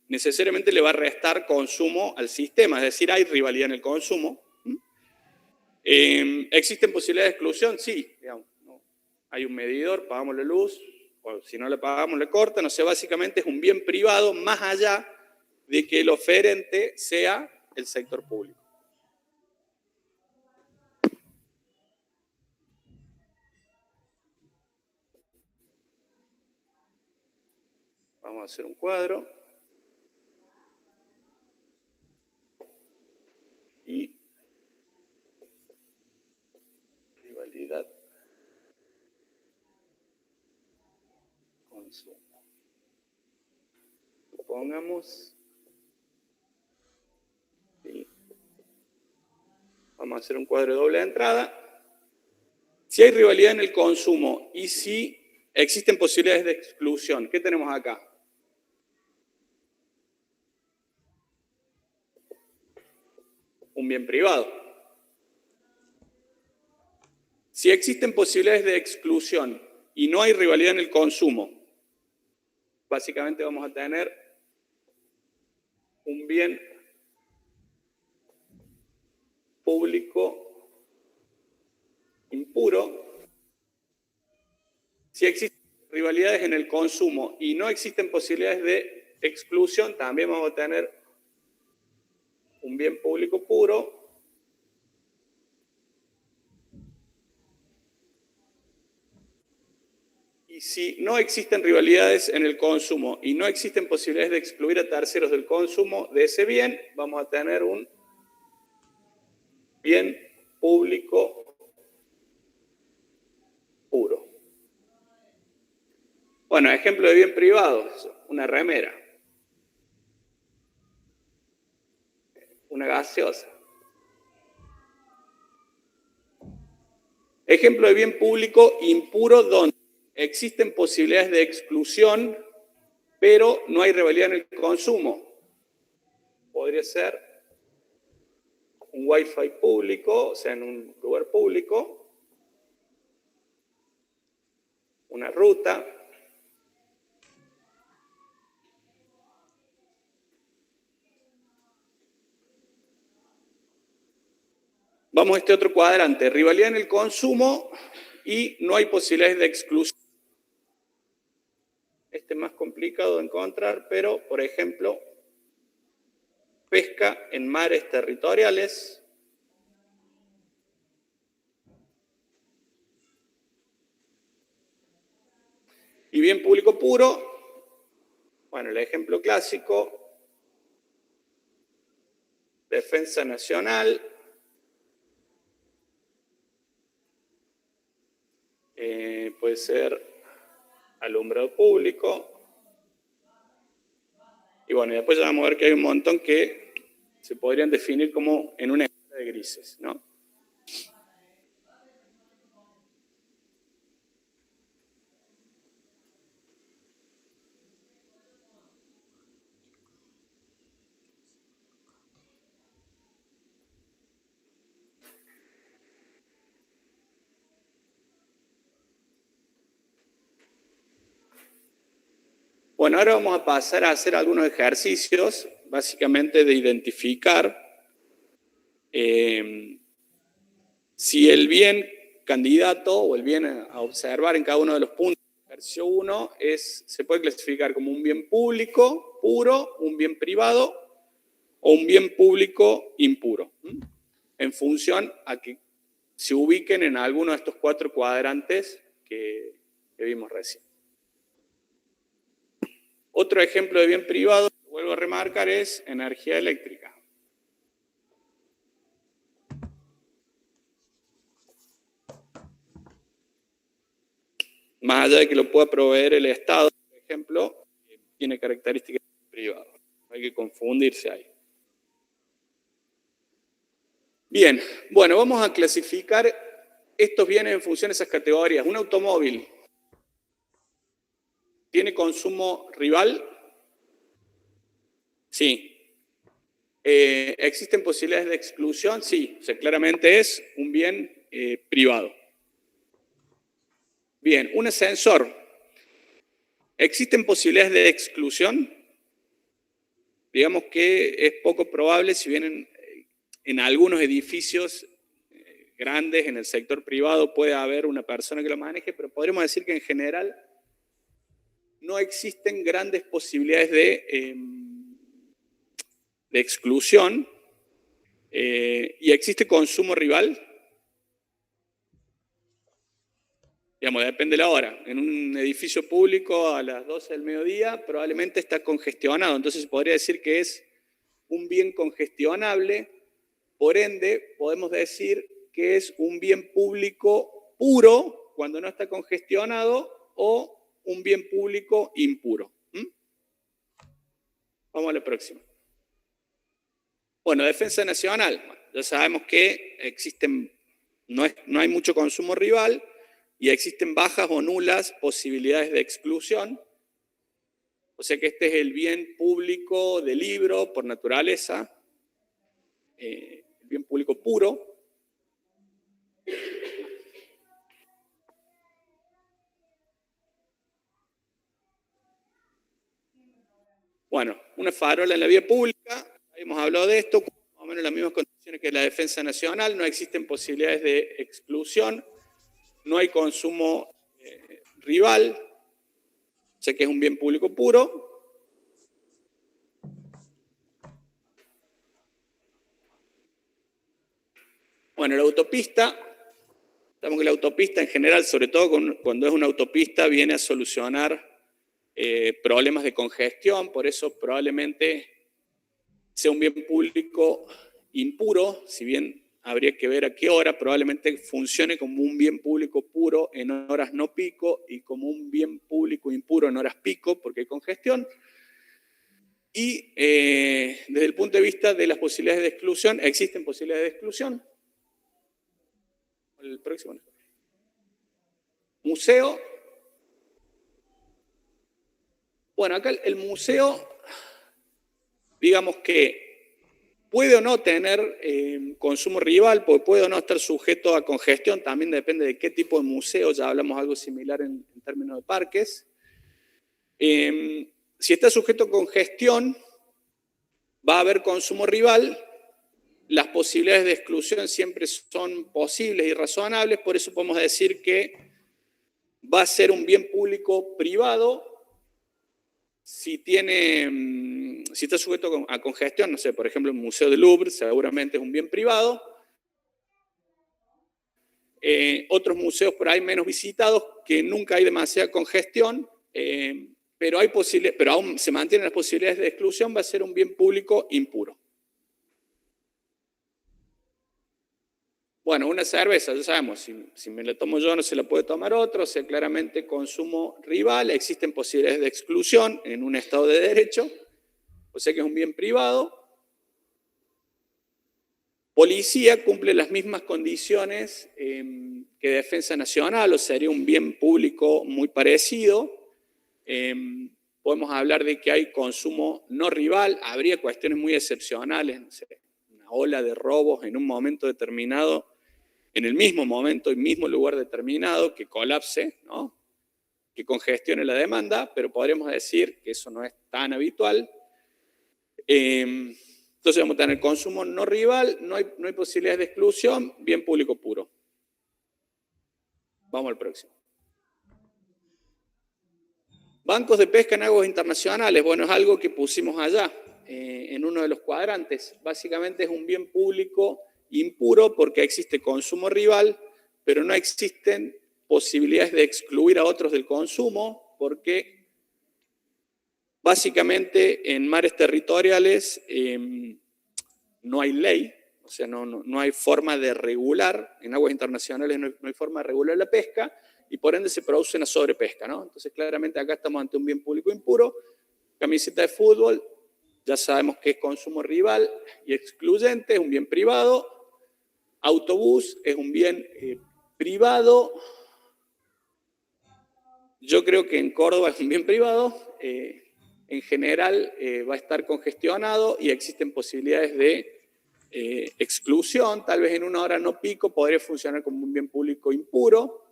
Necesariamente le va a restar consumo al sistema, es decir, hay rivalidad en el consumo. ¿Existen posibilidades de exclusión? Sí, digamos, ¿no? Hay un medidor, pagamos la luz, o si no le pagamos le cortan, o sea, básicamente es un bien privado más allá de que el oferente sea el sector público. Vamos a hacer un cuadro. Y rivalidad consumo. Supongamos. ¿Sí? Vamos a hacer un cuadro de doble entrada. Si hay rivalidad en el consumo y si existen posibilidades de exclusión, ¿qué tenemos acá? Un bien privado. Si existen posibilidades de exclusión y no hay rivalidad en el consumo, básicamente vamos a tener un bien público impuro. Si existen rivalidades en el consumo y no existen posibilidades de exclusión, también vamos a tener un bien público puro. Y si no existen rivalidades en el consumo y no existen posibilidades de excluir a terceros del consumo de ese bien, vamos a tener un bien público puro. Bueno, ejemplo de bien privado, una remera, una gaseosa. Ejemplo de bien público impuro donde existen posibilidades de exclusión, pero no hay rivalidad en el consumo. Podría ser un Wi-Fi público, o sea, en un lugar público, una ruta. Vamos a este otro cuadrante, rivalidad en el consumo y no hay posibilidades de exclusión. Este es más complicado de encontrar, pero, por ejemplo, pesca en mares territoriales. Y bien público puro, bueno, el ejemplo clásico, defensa nacional, puede ser alumbrado público, y bueno, y después ya vamos a ver que hay un montón que se podrían definir como en una escala de grises, ¿no? Bueno, ahora vamos a pasar a hacer algunos ejercicios, básicamente de identificar si el bien candidato o el bien a observar en cada uno de los puntos del ejercicio 1 se puede clasificar como un bien público puro, un bien privado o un bien público impuro, en función a que se ubiquen en alguno de estos 4 cuadrantes que vimos recién. Otro ejemplo de bien privado, que vuelvo a remarcar, es energía eléctrica. Más allá de que lo pueda proveer el Estado, por ejemplo, tiene características privadas. No hay que confundirse ahí. Bien, bueno, vamos a clasificar estos bienes en función de esas categorías. Un automóvil tiene consumo rival. Sí. ¿Existen posibilidades de exclusión? Sí, o sea, claramente es un bien privado. Bien, un ascensor. ¿Existen posibilidades de exclusión? Digamos que es poco probable, si bien en algunos edificios grandes, en el sector privado, puede haber una persona que lo maneje, pero podríamos decir que en general no existen grandes posibilidades de exclusión. ¿Y existe consumo rival? Digamos, depende de la hora. En un edificio público a las 12 del mediodía probablemente está congestionado, entonces se podría decir que es un bien congestionable, por ende podemos decir que es un bien público puro cuando no está congestionado o un bien público impuro. Vamos a la próxima. Bueno, defensa nacional. Bueno, ya sabemos que no hay mucho consumo rival y existen bajas o nulas posibilidades de exclusión. O sea que este es el bien público del libro por naturaleza, el bien público puro. Bueno, una farola en la vía pública, hemos hablado de esto, más o menos las mismas condiciones que la defensa nacional, no existen posibilidades de exclusión, no hay consumo rival, o sea que es un bien público puro. Bueno, la autopista, sabemos que la autopista en general, sobre todo cuando es una autopista, viene a solucionar problemas de congestión, por eso probablemente sea un bien público impuro, si bien habría que ver a qué hora, probablemente funcione como un bien público puro en horas no pico y como un bien público impuro en horas pico, porque hay congestión. Y desde el punto de vista de las posibilidades de exclusión, ¿existen posibilidades de exclusión? El próximo. Museo. Bueno, acá el museo, digamos que puede o no tener consumo rival, porque puede o no estar sujeto a congestión, también depende de qué tipo de museo, ya hablamos algo similar en términos de parques. Si está sujeto a congestión, va a haber consumo rival, las posibilidades de exclusión siempre son posibles y razonables, por eso podemos decir que va a ser un bien público privado si está sujeto a congestión, no sé, por ejemplo, el Museo del Louvre seguramente es un bien privado. Otros museos por ahí menos visitados, que nunca hay demasiada congestión, pero aún se mantienen las posibilidades de exclusión, va a ser un bien público impuro. Bueno, una cerveza, ya sabemos, si me la tomo yo no se la puede tomar otro, o sea, claramente consumo rival, existen posibilidades de exclusión en un Estado de Derecho, o sea que es un bien privado. Policía cumple las mismas condiciones que Defensa Nacional, o sea, sería un bien público muy parecido. Podemos hablar de que hay consumo no rival, habría cuestiones muy excepcionales, no sé, una ola de robos en un momento determinado, en el mismo momento y mismo lugar determinado, que colapse, ¿no? Que congestione la demanda, pero podríamos decir que eso no es tan habitual. Entonces vamos a tener consumo no rival, no hay posibilidades de exclusión, bien público puro. Vamos al próximo. Bancos de pesca en aguas internacionales, bueno, es algo que pusimos allá, en uno de los cuadrantes. Básicamente es un bien público impuro porque existe consumo rival, pero no existen posibilidades de excluir a otros del consumo porque básicamente en mares territoriales no hay ley, o sea, no hay forma de regular, en aguas internacionales no hay forma de regular la pesca y por ende se produce una sobrepesca, ¿no? Entonces claramente acá estamos ante un bien público impuro. Camiseta de fútbol, ya sabemos que es consumo rival y excluyente, es un bien privado. Autobús es un bien privado. Yo creo que en Córdoba es un bien privado. En general va a estar congestionado y existen posibilidades de exclusión. Tal vez en una hora no pico podría funcionar como un bien público impuro.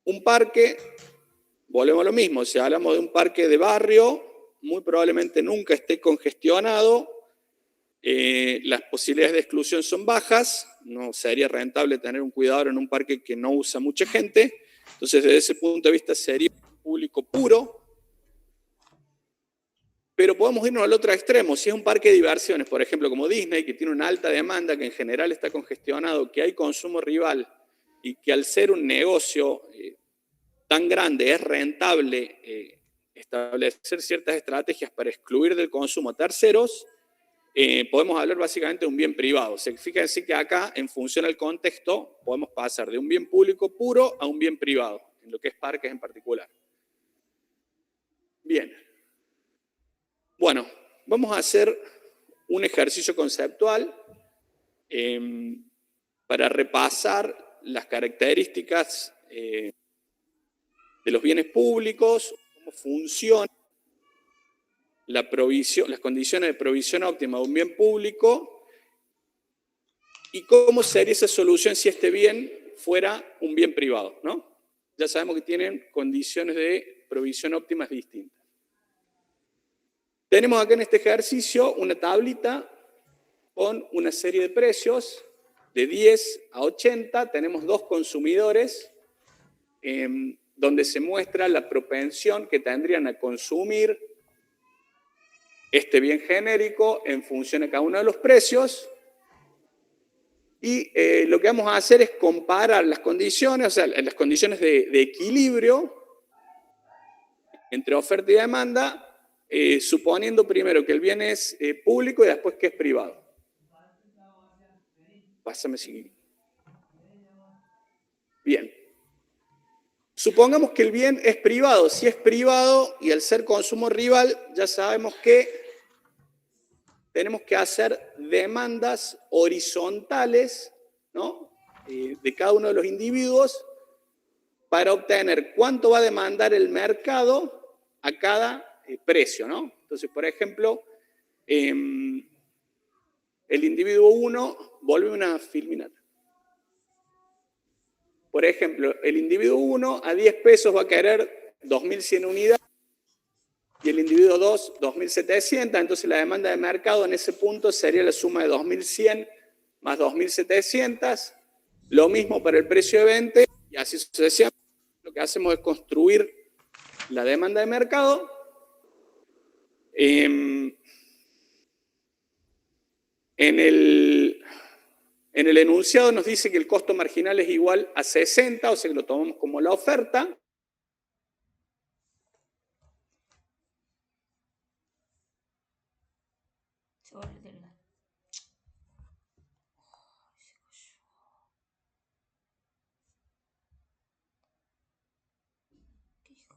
Un parque, volvemos a lo mismo, si hablamos de un parque de barrio, muy probablemente nunca esté congestionado. Las posibilidades de exclusión son bajas, no sería rentable tener un cuidador en un parque que no usa mucha gente, entonces desde ese punto de vista sería un público puro, pero podemos irnos al otro extremo, si es un parque de diversiones, por ejemplo como Disney, que tiene una alta demanda, que en general está congestionado, que hay consumo rival y que al ser un negocio tan grande es rentable establecer ciertas estrategias para excluir del consumo a terceros, podemos hablar básicamente de un bien privado. Fíjense que acá, en función al contexto, podemos pasar de un bien público puro a un bien privado, en lo que es parques en particular. Bien. Bueno, vamos a hacer un ejercicio conceptual para repasar las características de los bienes públicos, cómo funciona la provisión, las condiciones de provisión óptima de un bien público y cómo sería esa solución si este bien fuera un bien privado, ¿no? Ya sabemos que tienen condiciones de provisión óptimas distintas. Tenemos acá en este ejercicio una tablita con una serie de precios de 10 a 80. Tenemos dos consumidores donde se muestra la propensión que tendrían a consumir este bien genérico en función a cada uno de los precios. Y lo que vamos a hacer es comparar las condiciones, o sea, las condiciones de equilibrio entre oferta y demanda suponiendo primero que el bien es público y después que es privado. Pásame si... Bien. Supongamos que el bien es privado. Si es privado y al ser consumo rival, ya sabemos que tenemos que hacer demandas horizontales, ¿no? De cada uno de los individuos para obtener cuánto va a demandar el mercado a cada precio, ¿no? Entonces, por ejemplo, el individuo 1, vuelve una filminata. Por ejemplo, el individuo 1 a 10 pesos va a querer 2.100 unidades y el individuo 2, 2.700. Entonces la demanda de mercado en ese punto sería la suma de 2.100 más 2.700. Lo mismo para el precio de venta y así sucesivamente. Lo que hacemos es construir la demanda de mercado. En el enunciado nos dice que el costo marginal es igual a 60, o sea que lo tomamos como la oferta. Se vuelve a terminar. ¿Qué hijo?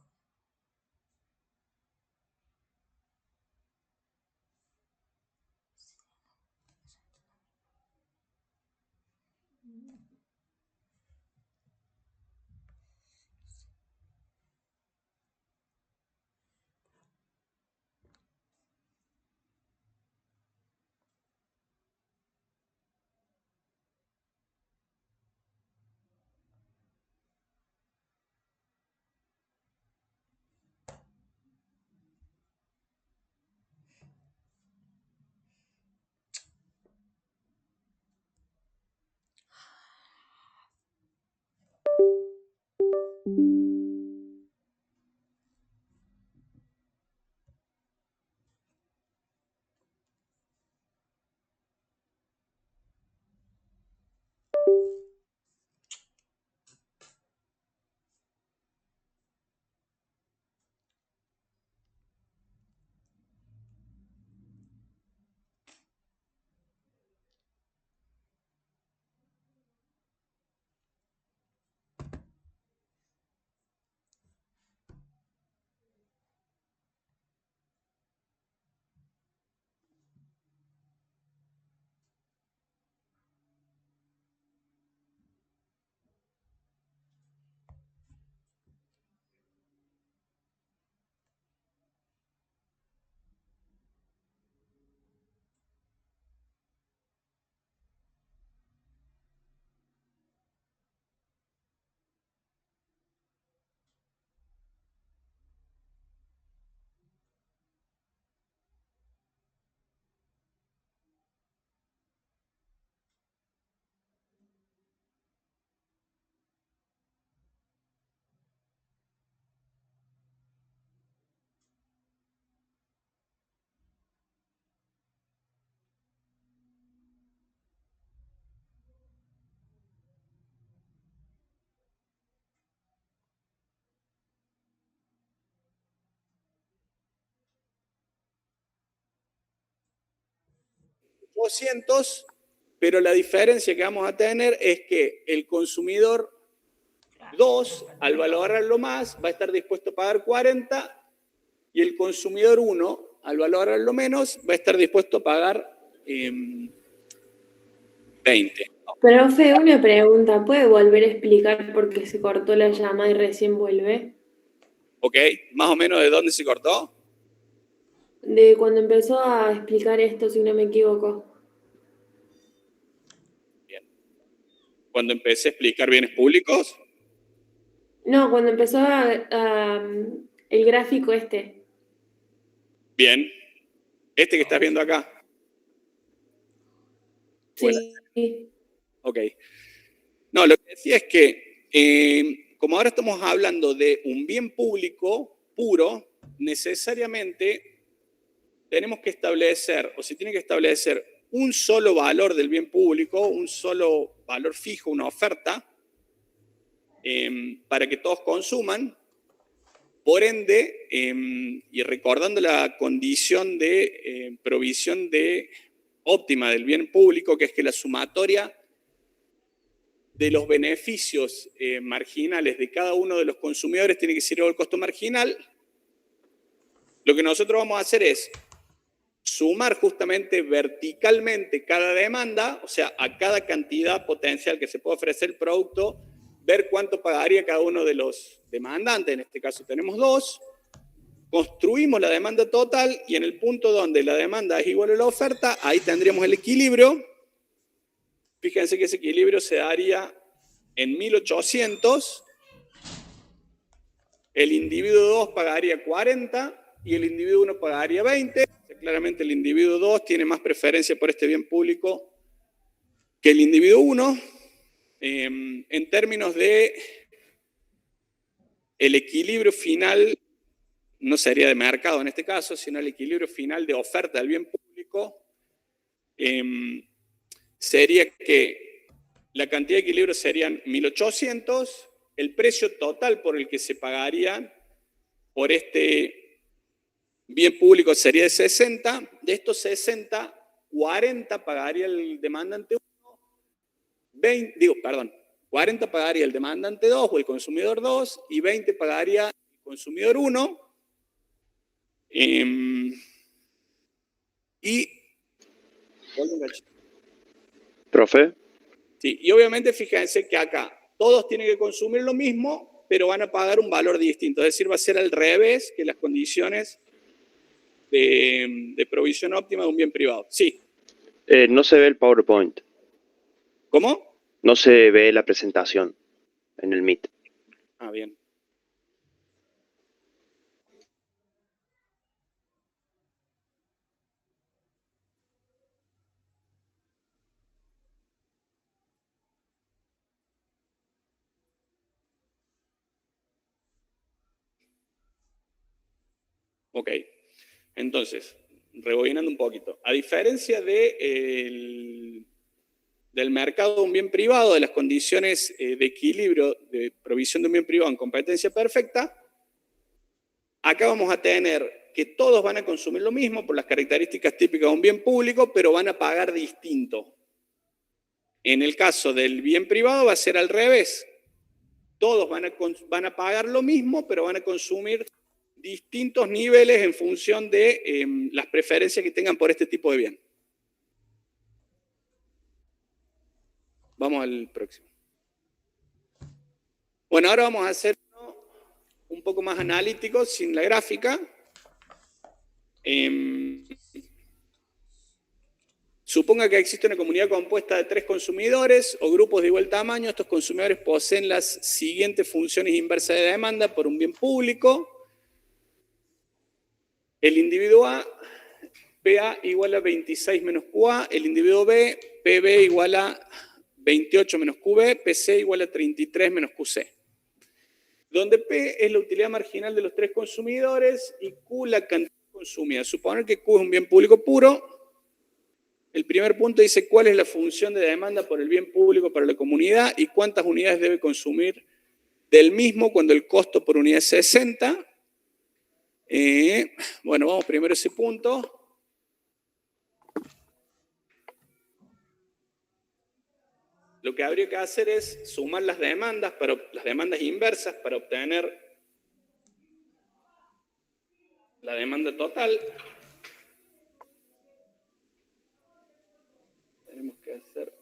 $200, pero la diferencia que vamos a tener es que el consumidor 2, al valorarlo más, va a estar dispuesto a pagar 40 y el consumidor 1, al valorarlo menos, va a estar dispuesto a pagar 20. Profe, una pregunta, ¿puede volver a explicar por qué se cortó la llama y recién vuelve? ¿Ok? ¿Más o menos de dónde se cortó? De cuando empezó a explicar esto, si no me equivoco. Bien. Cuando empecé a explicar bienes públicos. No, cuando empezó el gráfico este. Bien. Este que estás viendo acá. Bueno. Sí. Ok. No, lo que decía es que como ahora estamos hablando de un bien público puro, necesariamente tenemos que establecer, o se tiene que establecer un solo valor del bien público, un solo valor fijo, una oferta, para que todos consuman. Por ende, y recordando la condición de provisión óptima del bien público, que es que la sumatoria de los beneficios marginales de cada uno de los consumidores tiene que ser igual al costo marginal, lo que nosotros vamos a hacer es sumar justamente verticalmente cada demanda, o sea, a cada cantidad potencial que se puede ofrecer el producto, ver cuánto pagaría cada uno de los demandantes. En este caso tenemos 2. Construimos la demanda total y en el punto donde la demanda es igual a la oferta, ahí tendríamos el equilibrio. Fíjense que ese equilibrio se daría en 1800. El individuo 2 pagaría 40 y el individuo 1 pagaría 20. O sea, claramente el individuo 2 tiene más preferencia por este bien público que el individuo 1. En términos de el equilibrio final, no sería de mercado en este caso, sino el equilibrio final de oferta del bien público, sería que la cantidad de equilibrio serían 1800, el precio total por el que se pagaría por este bien público sería de 60, de estos 60, 40 pagaría el demandante 40 pagaría el demandante 2 o el consumidor 2 y 20 pagaría el consumidor 1. Profe, Sí, y obviamente fíjense que acá todos tienen que consumir lo mismo, pero van a pagar un valor distinto. Es decir, va a ser al revés que las condiciones de provisión óptima de un bien privado. Sí. no se ve el PowerPoint. ¿Cómo? No se ve la presentación en el Meet. Ah, bien. Ok, entonces, rebobinando un poquito. A diferencia del mercado de un bien privado, de las condiciones de equilibrio de provisión de un bien privado en competencia perfecta, acá vamos a tener que todos van a consumir lo mismo por las características típicas de un bien público, pero van a pagar distinto. En el caso del bien privado va a ser al revés. Todos van a pagar lo mismo, pero van a consumir distintos niveles en función de las preferencias que tengan por este tipo de bien. Vamos al próximo. Bueno, ahora vamos a hacer un poco más analítico, sin la gráfica. Suponga que existe una comunidad compuesta de 3 consumidores o grupos de igual tamaño. Estos consumidores poseen las siguientes funciones inversas de demanda por un bien público. El individuo A, PA igual a 26 menos QA. El individuo B, PB igual a 28 menos QB. PC igual a 33 menos QC. Donde P es la utilidad marginal de los 3 consumidores y Q la cantidad consumida. Suponer que Q es un bien público puro. El primer punto dice cuál es la función de demanda por el bien público para la comunidad y cuántas unidades debe consumir del mismo cuando el costo por unidad es 60. Bueno, vamos primero a ese punto. Lo que habría que hacer es sumar las demandas inversas para obtener la demanda total. Tenemos que hacer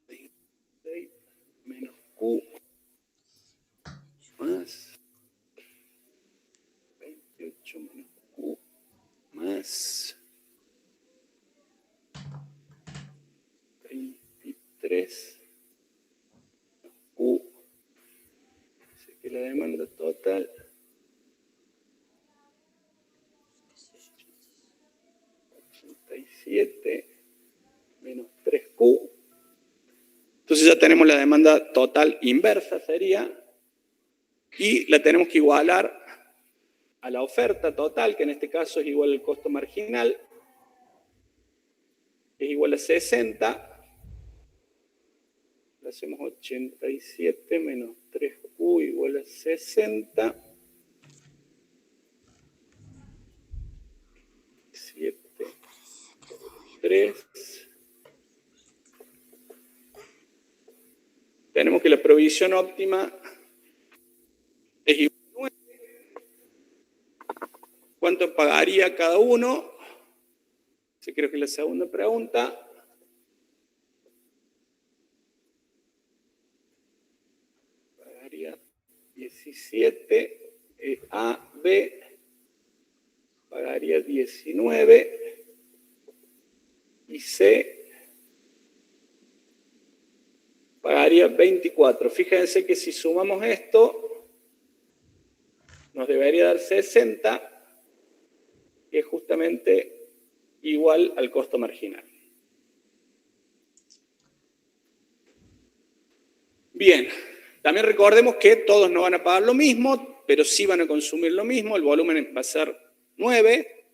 26 menos Q más 28 menos Q más 23 Q. Así que la demanda total 87 menos 3Q. Entonces ya tenemos la demanda total inversa, sería, y la tenemos que igualar a la oferta total, que en este caso es igual al costo marginal, es igual a 60. Le hacemos 87 menos 3Q igual a 60. 3. Tenemos que la provisión óptima es igual a 9. ¿Cuánto pagaría cada uno? Esa creo que es la segunda pregunta. Pagaría 17. A, B, pagaría 19. Y C, pagaría 24. Fíjense que si sumamos esto, nos debería dar 60, que es justamente igual al costo marginal. Bien, también recordemos que todos no van a pagar lo mismo, pero sí van a consumir lo mismo, el volumen va a ser 9.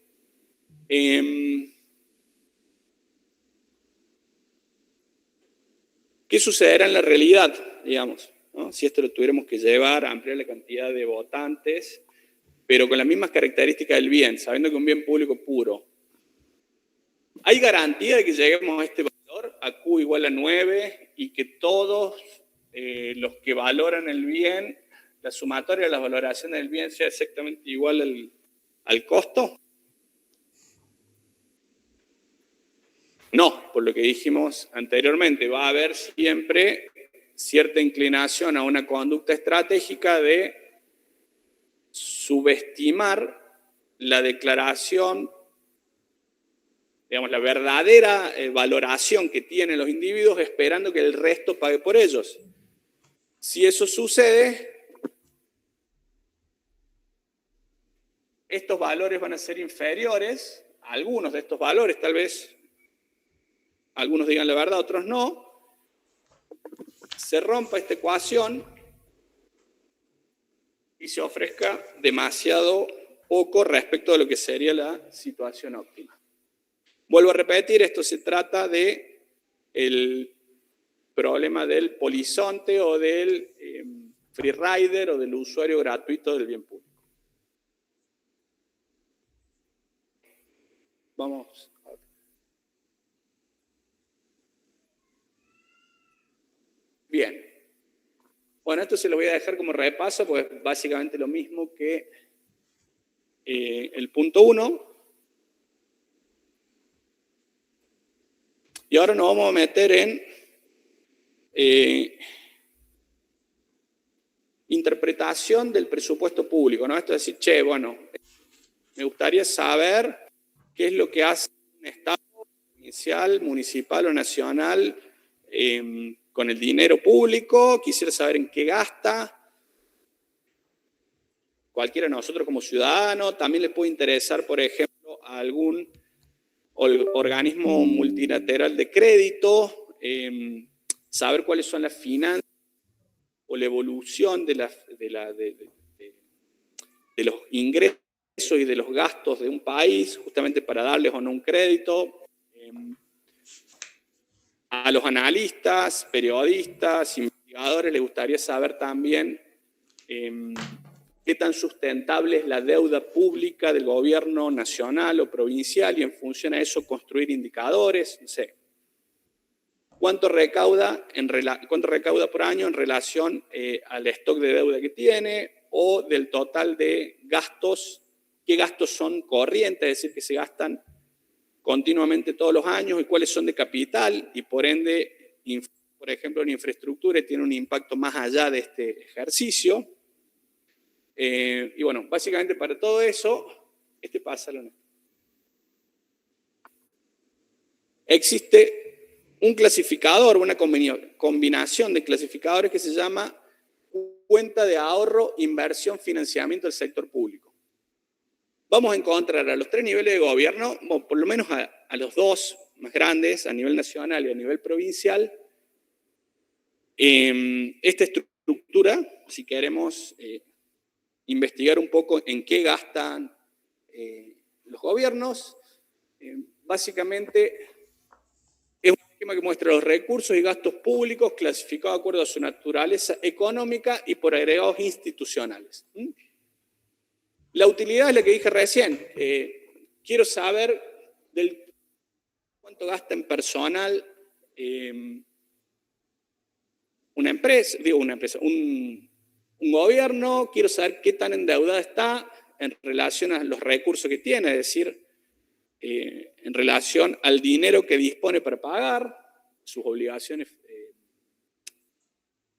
¿Qué sucederá en la realidad, digamos, ¿no? Si esto lo tuviéramos que llevar a ampliar la cantidad de votantes, pero con las mismas características del bien, sabiendo que un bien público puro? ¿Hay garantía de que lleguemos a este valor, a Q igual a 9, y que todos los que valoran el bien, la sumatoria de las valoraciones del bien sea exactamente igual al costo? No, por lo que dijimos anteriormente, va a haber siempre cierta inclinación a una conducta estratégica de subestimar la declaración, digamos, la verdadera valoración que tienen los individuos, esperando que el resto pague por ellos. Si eso sucede, estos valores van a ser inferiores, algunos de estos valores, tal vez algunos digan la verdad, otros no, se rompa esta ecuación y se ofrezca demasiado poco respecto de lo que sería la situación óptima. Vuelvo a repetir, esto se trata de el problema del polizonte o del free rider o del usuario gratuito del bien público. Vamos. Bien. Bueno, esto se lo voy a dejar como repaso, pues básicamente lo mismo que el punto 1. Y ahora nos vamos a meter en interpretación del presupuesto público, ¿no? Esto es decir, che, bueno, me gustaría saber qué es lo que hace un Estado provincial, municipal o nacional con el dinero público, quisiera saber en qué gasta. Cualquiera de nosotros como ciudadano, también le puede interesar, por ejemplo, a algún organismo multilateral de crédito, saber cuáles son las finanzas o la evolución de los ingresos y de los gastos de un país, justamente para darles o no un crédito. A los analistas, periodistas, investigadores les gustaría saber también qué tan sustentable es la deuda pública del gobierno nacional o provincial y en función a eso construir indicadores, no sé. ¿Cuánto recauda por año en relación al stock de deuda que tiene o del total de gastos? ¿Qué gastos son corrientes, es decir, que se gastan continuamente todos los años y cuáles son de capital y por ende, por ejemplo, en infraestructura tiene un impacto más allá de este ejercicio? Y bueno, básicamente para todo eso, pásalo. Existe un clasificador, una combinación de clasificadores que se llama cuenta de ahorro, inversión, financiamiento del sector público. Vamos a encontrar a los 3 niveles de gobierno, por lo menos a los 2 más grandes, a nivel nacional y a nivel provincial, esta estructura, si queremos investigar un poco en qué gastan los gobiernos, básicamente es un esquema que muestra los recursos y gastos públicos clasificados de acuerdo a su naturaleza económica y por agregados institucionales. La utilidad es la que dije recién. Quiero saber cuánto gasta en personal una empresa, un gobierno, quiero saber qué tan endeudada está en relación a los recursos que tiene, es decir, en relación al dinero que dispone para pagar, sus obligaciones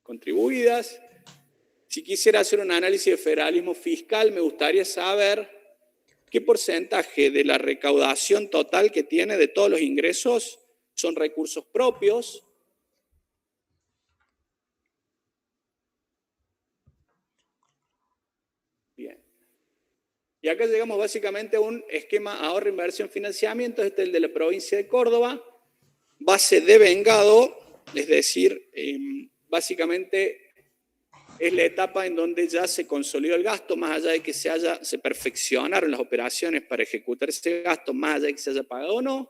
contribuidas. Si quisiera hacer un análisis de federalismo fiscal, me gustaría saber qué porcentaje de la recaudación total que tiene de todos los ingresos son recursos propios. Bien. Y acá llegamos básicamente a un esquema ahorro, inversión, financiamiento. Este es el de la provincia de Córdoba. Base de vengado, es decir, básicamente es la etapa en donde ya se consolidó el gasto, más allá de que se perfeccionaron las operaciones para ejecutar ese gasto, más allá de que se haya pagado o no.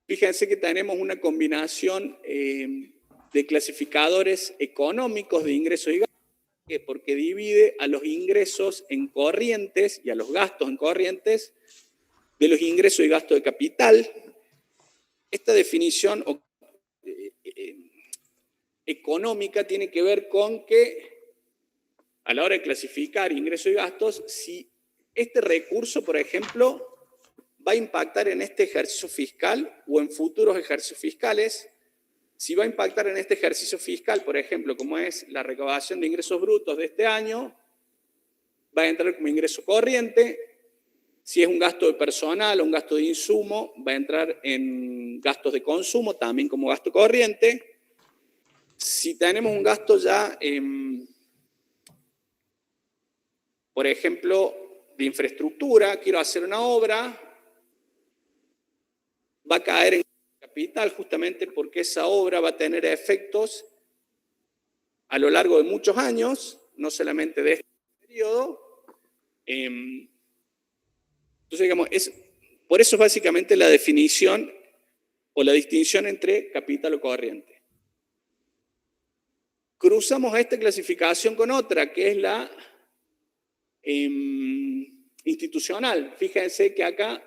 Fíjense que tenemos una combinación de clasificadores económicos de ingresos y gastos, porque divide a los ingresos en corrientes y a los gastos en corrientes de los ingresos y gastos de capital. Esta definición económica tiene que ver con que a la hora de clasificar ingresos y gastos, si este recurso, por ejemplo, va a impactar en este ejercicio fiscal o en futuros ejercicios fiscales. Si va a impactar en este ejercicio fiscal, por ejemplo, como es la recaudación de ingresos brutos de este año, va a entrar como ingreso corriente. Si es un gasto de personal o un gasto de insumo, va a entrar en gastos de consumo, también como gasto corriente. Si tenemos un gasto ya, por ejemplo, de infraestructura, quiero hacer una obra, va a caer en capital justamente porque esa obra va a tener efectos a lo largo de muchos años, no solamente de este periodo. Entonces, digamos, por eso es básicamente la definición o la distinción entre capital o corriente. Cruzamos esta clasificación con otra, que es la institucional. Fíjense que acá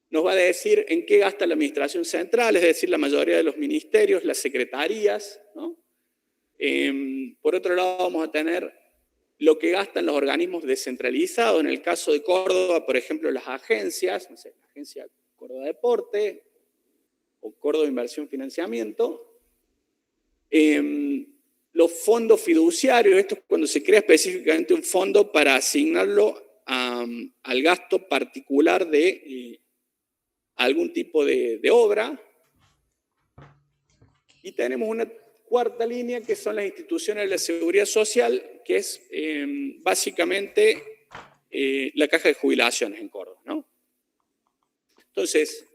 nos va a decir en qué gasta la administración central, es decir, la mayoría de los ministerios, las secretarías, ¿no? Por otro lado, vamos a tener lo que gastan los organismos descentralizados. En el caso de Córdoba, por ejemplo, las agencias, no sé, la agencia Córdoba Deporte o Córdoba Inversión Financiamiento. Los fondos fiduciarios, esto es cuando se crea específicamente un fondo para asignarlo al gasto particular de algún tipo de obra. Y tenemos una cuarta línea que son las instituciones de la seguridad social, que es básicamente la caja de jubilaciones en Córdoba, ¿no? Entonces,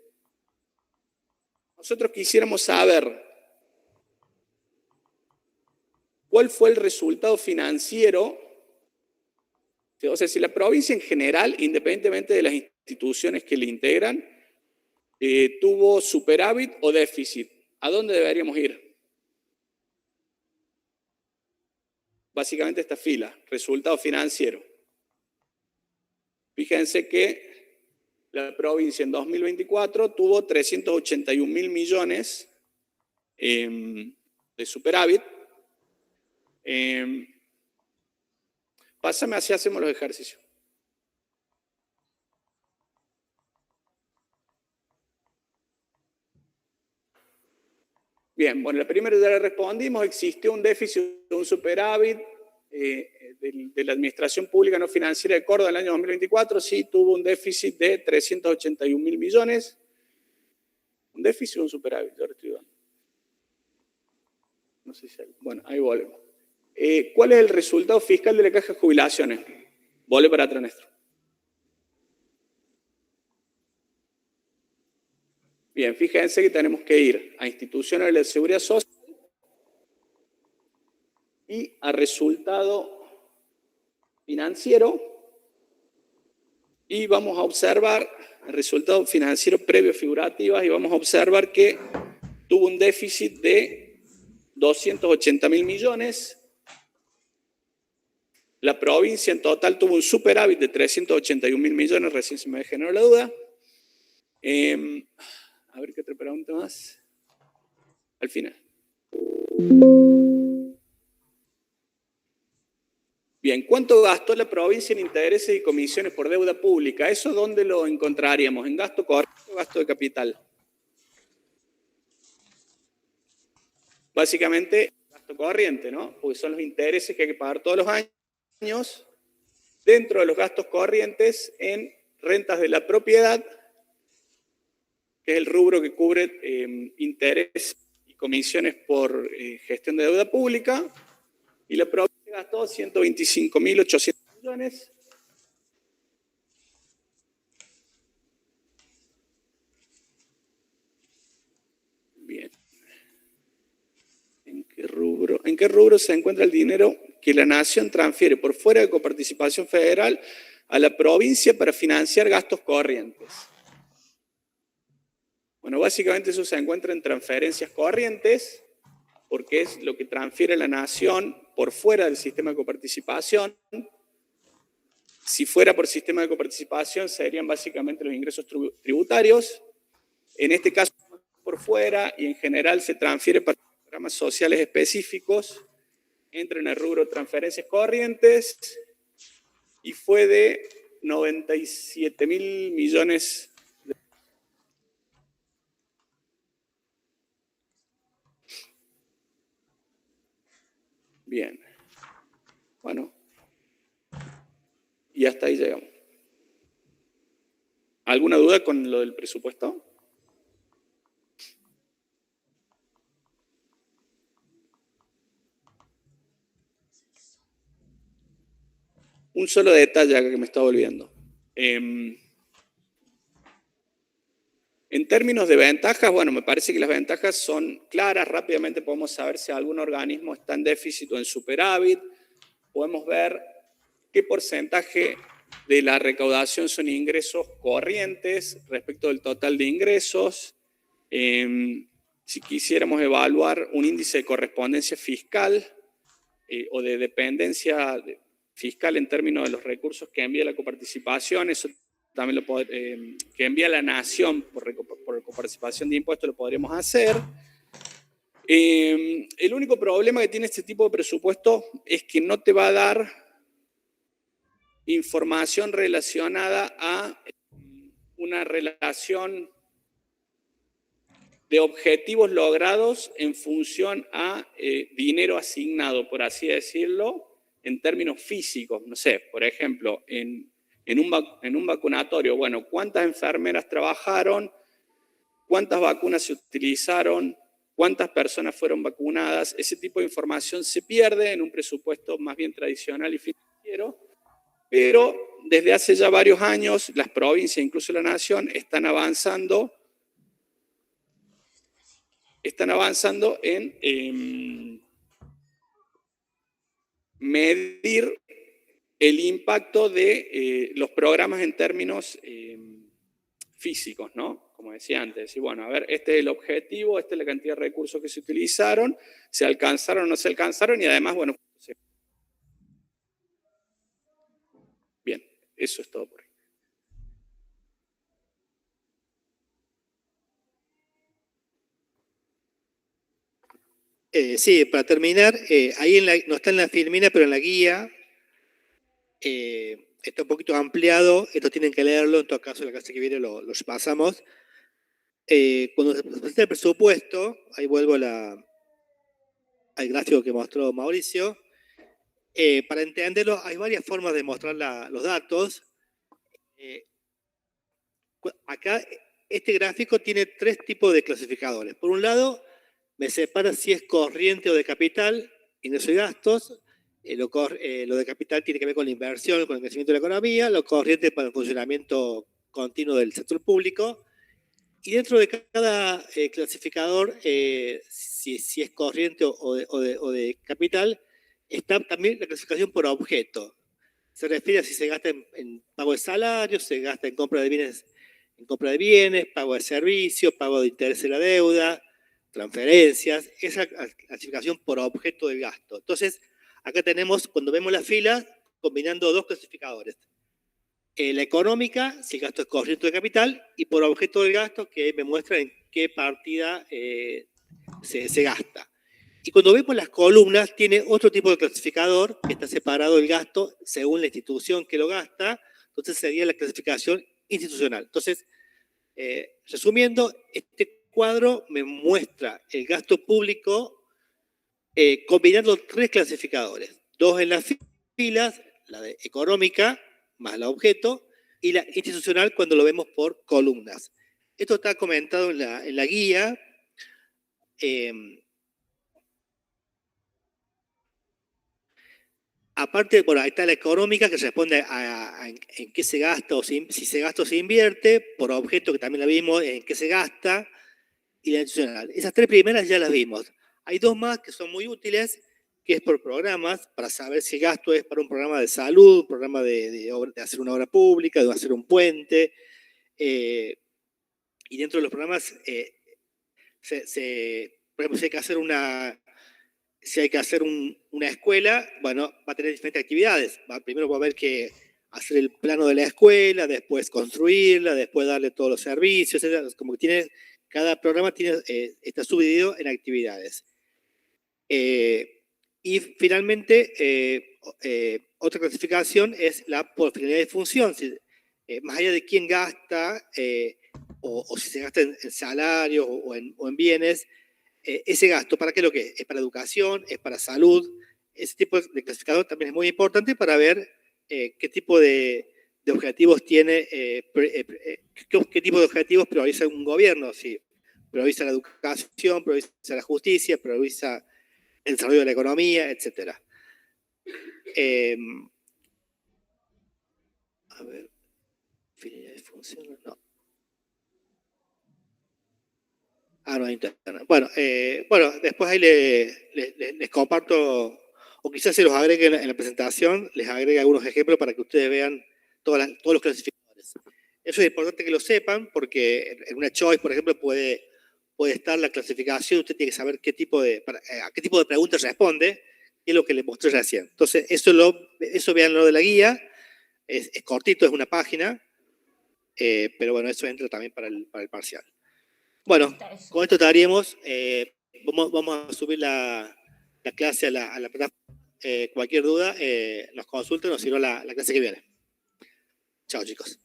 nosotros quisiéramos saber cuál fue el resultado financiero, o sea, si la provincia en general, independientemente de las instituciones que le integran, tuvo superávit o déficit. ¿A dónde deberíamos ir? Básicamente esta fila, resultado financiero. Fíjense que la provincia en 2024 tuvo 381.000 millones de superávit. Pásame, así hacemos los ejercicios. Bien, bueno, la primera ya la respondimos, existió un déficit, un superávit de la Administración Pública No Financiera de Córdoba en el año 2024, sí, tuvo un déficit de 381.000 millones. ¿Un déficit o un superávit? Yo ahora estoy dando. No sé si hay. Bueno, ahí volvemos. ¿Cuál es el resultado fiscal de la caja de jubilaciones? Vuelve para atrás, Néstor. Bien, fíjense que tenemos que ir a instituciones de la seguridad social y a resultado financiero, y vamos a observar el resultado financiero previo figurativas y vamos a observar que tuvo un déficit de 280.000 millones. La provincia en total tuvo un superávit de 381.000 millones, recién se me generó la duda. A ver qué otra pregunta más. Al final. Bien, ¿cuánto gastó la provincia en intereses y comisiones por deuda pública? ¿Eso dónde lo encontraríamos? ¿En gasto corriente o gasto de capital? Básicamente, gasto corriente, ¿no? Porque son los intereses que hay que pagar todos los años dentro de los gastos corrientes en rentas de la propiedad, que es el rubro que cubre interés y comisiones por gestión de deuda pública, y la provincia gastó 125.800 millones. Bien. ¿En qué rubro se encuentra el dinero que la nación transfiere por fuera de coparticipación federal a la provincia para financiar gastos corrientes? Bueno, básicamente eso se encuentra en transferencias corrientes, porque es lo que transfiere la nación por fuera del sistema de coparticipación. Si fuera por sistema de coparticipación, serían básicamente los ingresos tributarios. En este caso, por fuera, y en general se transfiere para programas sociales específicos, entra en el rubro transferencias corrientes, y fue de 97.000 millones de pesos. Bien. Bueno. Y hasta ahí llegamos. ¿Alguna duda con lo del presupuesto? Un solo detalle que me estaba olvidando. En términos de ventajas, bueno, me parece que las ventajas son claras. Rápidamente podemos saber si algún organismo está en déficit o en superávit. Podemos ver qué porcentaje de la recaudación son ingresos corrientes respecto del total de ingresos. Si quisiéramos evaluar un índice de correspondencia fiscal o de dependencia fiscal en términos de los recursos que envía la coparticipación, eso también que envía la nación por coparticipación de impuestos, lo podríamos hacer. El único problema que tiene este tipo de presupuesto es que no te va a dar información relacionada a una relación de objetivos logrados en función a dinero asignado, por así decirlo, en términos físicos. No sé, por ejemplo, en un vacunatorio, bueno, ¿cuántas enfermeras trabajaron? ¿Cuántas vacunas se utilizaron? ¿Cuántas personas fueron vacunadas? Ese tipo de información se pierde en un presupuesto más bien tradicional y financiero, pero desde hace ya varios años las provincias, incluso la nación, están avanzando en medir el impacto de los programas en términos físicos, ¿no? Como decía antes, y bueno, a ver, este es el objetivo, esta es la cantidad de recursos que se utilizaron, se alcanzaron o no se alcanzaron, y además, bueno, bien, eso es todo por hoy. Sí, para terminar, ahí no está en la filmina, pero en la guía está un poquito ampliado. Esto tienen que leerlo, en todo caso, en la clase que viene los pasamos. Cuando se presenta el presupuesto, ahí vuelvo al gráfico que mostró Mauricio. Para entenderlo, hay varias formas de mostrar los datos. Acá, este gráfico tiene 3 tipos de clasificadores. Por un lado, me separa si es corriente o de capital, ingresos y gastos. Lo de capital tiene que ver con la inversión, con el crecimiento de la economía. Lo corriente para el funcionamiento continuo del sector público. Y dentro de cada clasificador, si es corriente o de capital, está también la clasificación por objeto. Se refiere a si se gasta en pago de salarios, se gasta en compra de bienes, pago de servicios, pago de interés de la deuda, transferencias, esa clasificación por objeto del gasto. Entonces, acá tenemos, cuando vemos la fila, combinando 2 clasificadores. La económica, si el gasto es corriente de capital, y por objeto del gasto, que me muestra en qué partida se gasta. Y cuando vemos las columnas, tiene otro tipo de clasificador, que está separado el gasto según la institución que lo gasta, entonces sería la clasificación institucional. Entonces, resumiendo, este cuadro me muestra el gasto público combinando 3 clasificadores, 2 en las filas, la de económica más la objeto, y la institucional cuando lo vemos por columnas. Esto está comentado en la guía. Aparte, bueno, ahí está la económica que responde a en qué se gasta o si se gasta o se invierte, por objeto que también la vimos, en qué se gasta, y la institucional. Esas 3 primeras ya las vimos. Hay 2 más que son muy útiles, que es por programas, para saber si el gasto es para un programa de salud, un programa de hacer una obra pública, de hacer un puente. Y dentro de los programas, por ejemplo, si hay que hacer una escuela, bueno, va a tener diferentes actividades. Primero va a haber que hacer el plano de la escuela, después construirla, después darle todos los servicios, etc. Como que cada programa está subdividido en actividades. Y finalmente, otra clasificación es la por finalidad de función. Más allá de quién gasta, o si se gasta en salarios o en bienes, ese gasto, ¿para qué lo que es? ¿Es para educación? ¿Es para salud? Ese tipo de clasificador también es muy importante para ver qué tipo de objetivos tiene, qué tipo de objetivos prioriza un gobierno. Si prioriza la educación, prioriza la justicia, prioriza el desarrollo de la economía, etc. A ver, finalidad de función, no. No hay internet. Bueno, después ahí les comparto, o quizás se los agregue en la presentación, les agregue algunos ejemplos para que ustedes vean todos los clasificadores. Eso es importante que lo sepan, porque en una choice, por ejemplo, puede estar la clasificación, usted tiene que saber a qué tipo de preguntas responde, y es lo que les mostré recién. Entonces, eso veanlo de la guía, es cortito, es una página, pero bueno, eso entra también para el parcial. Bueno, con esto estaríamos. Vamos a subir la clase a la plataforma. Cualquier duda, nos consulten o si no, la clase que viene. Chao, chicos.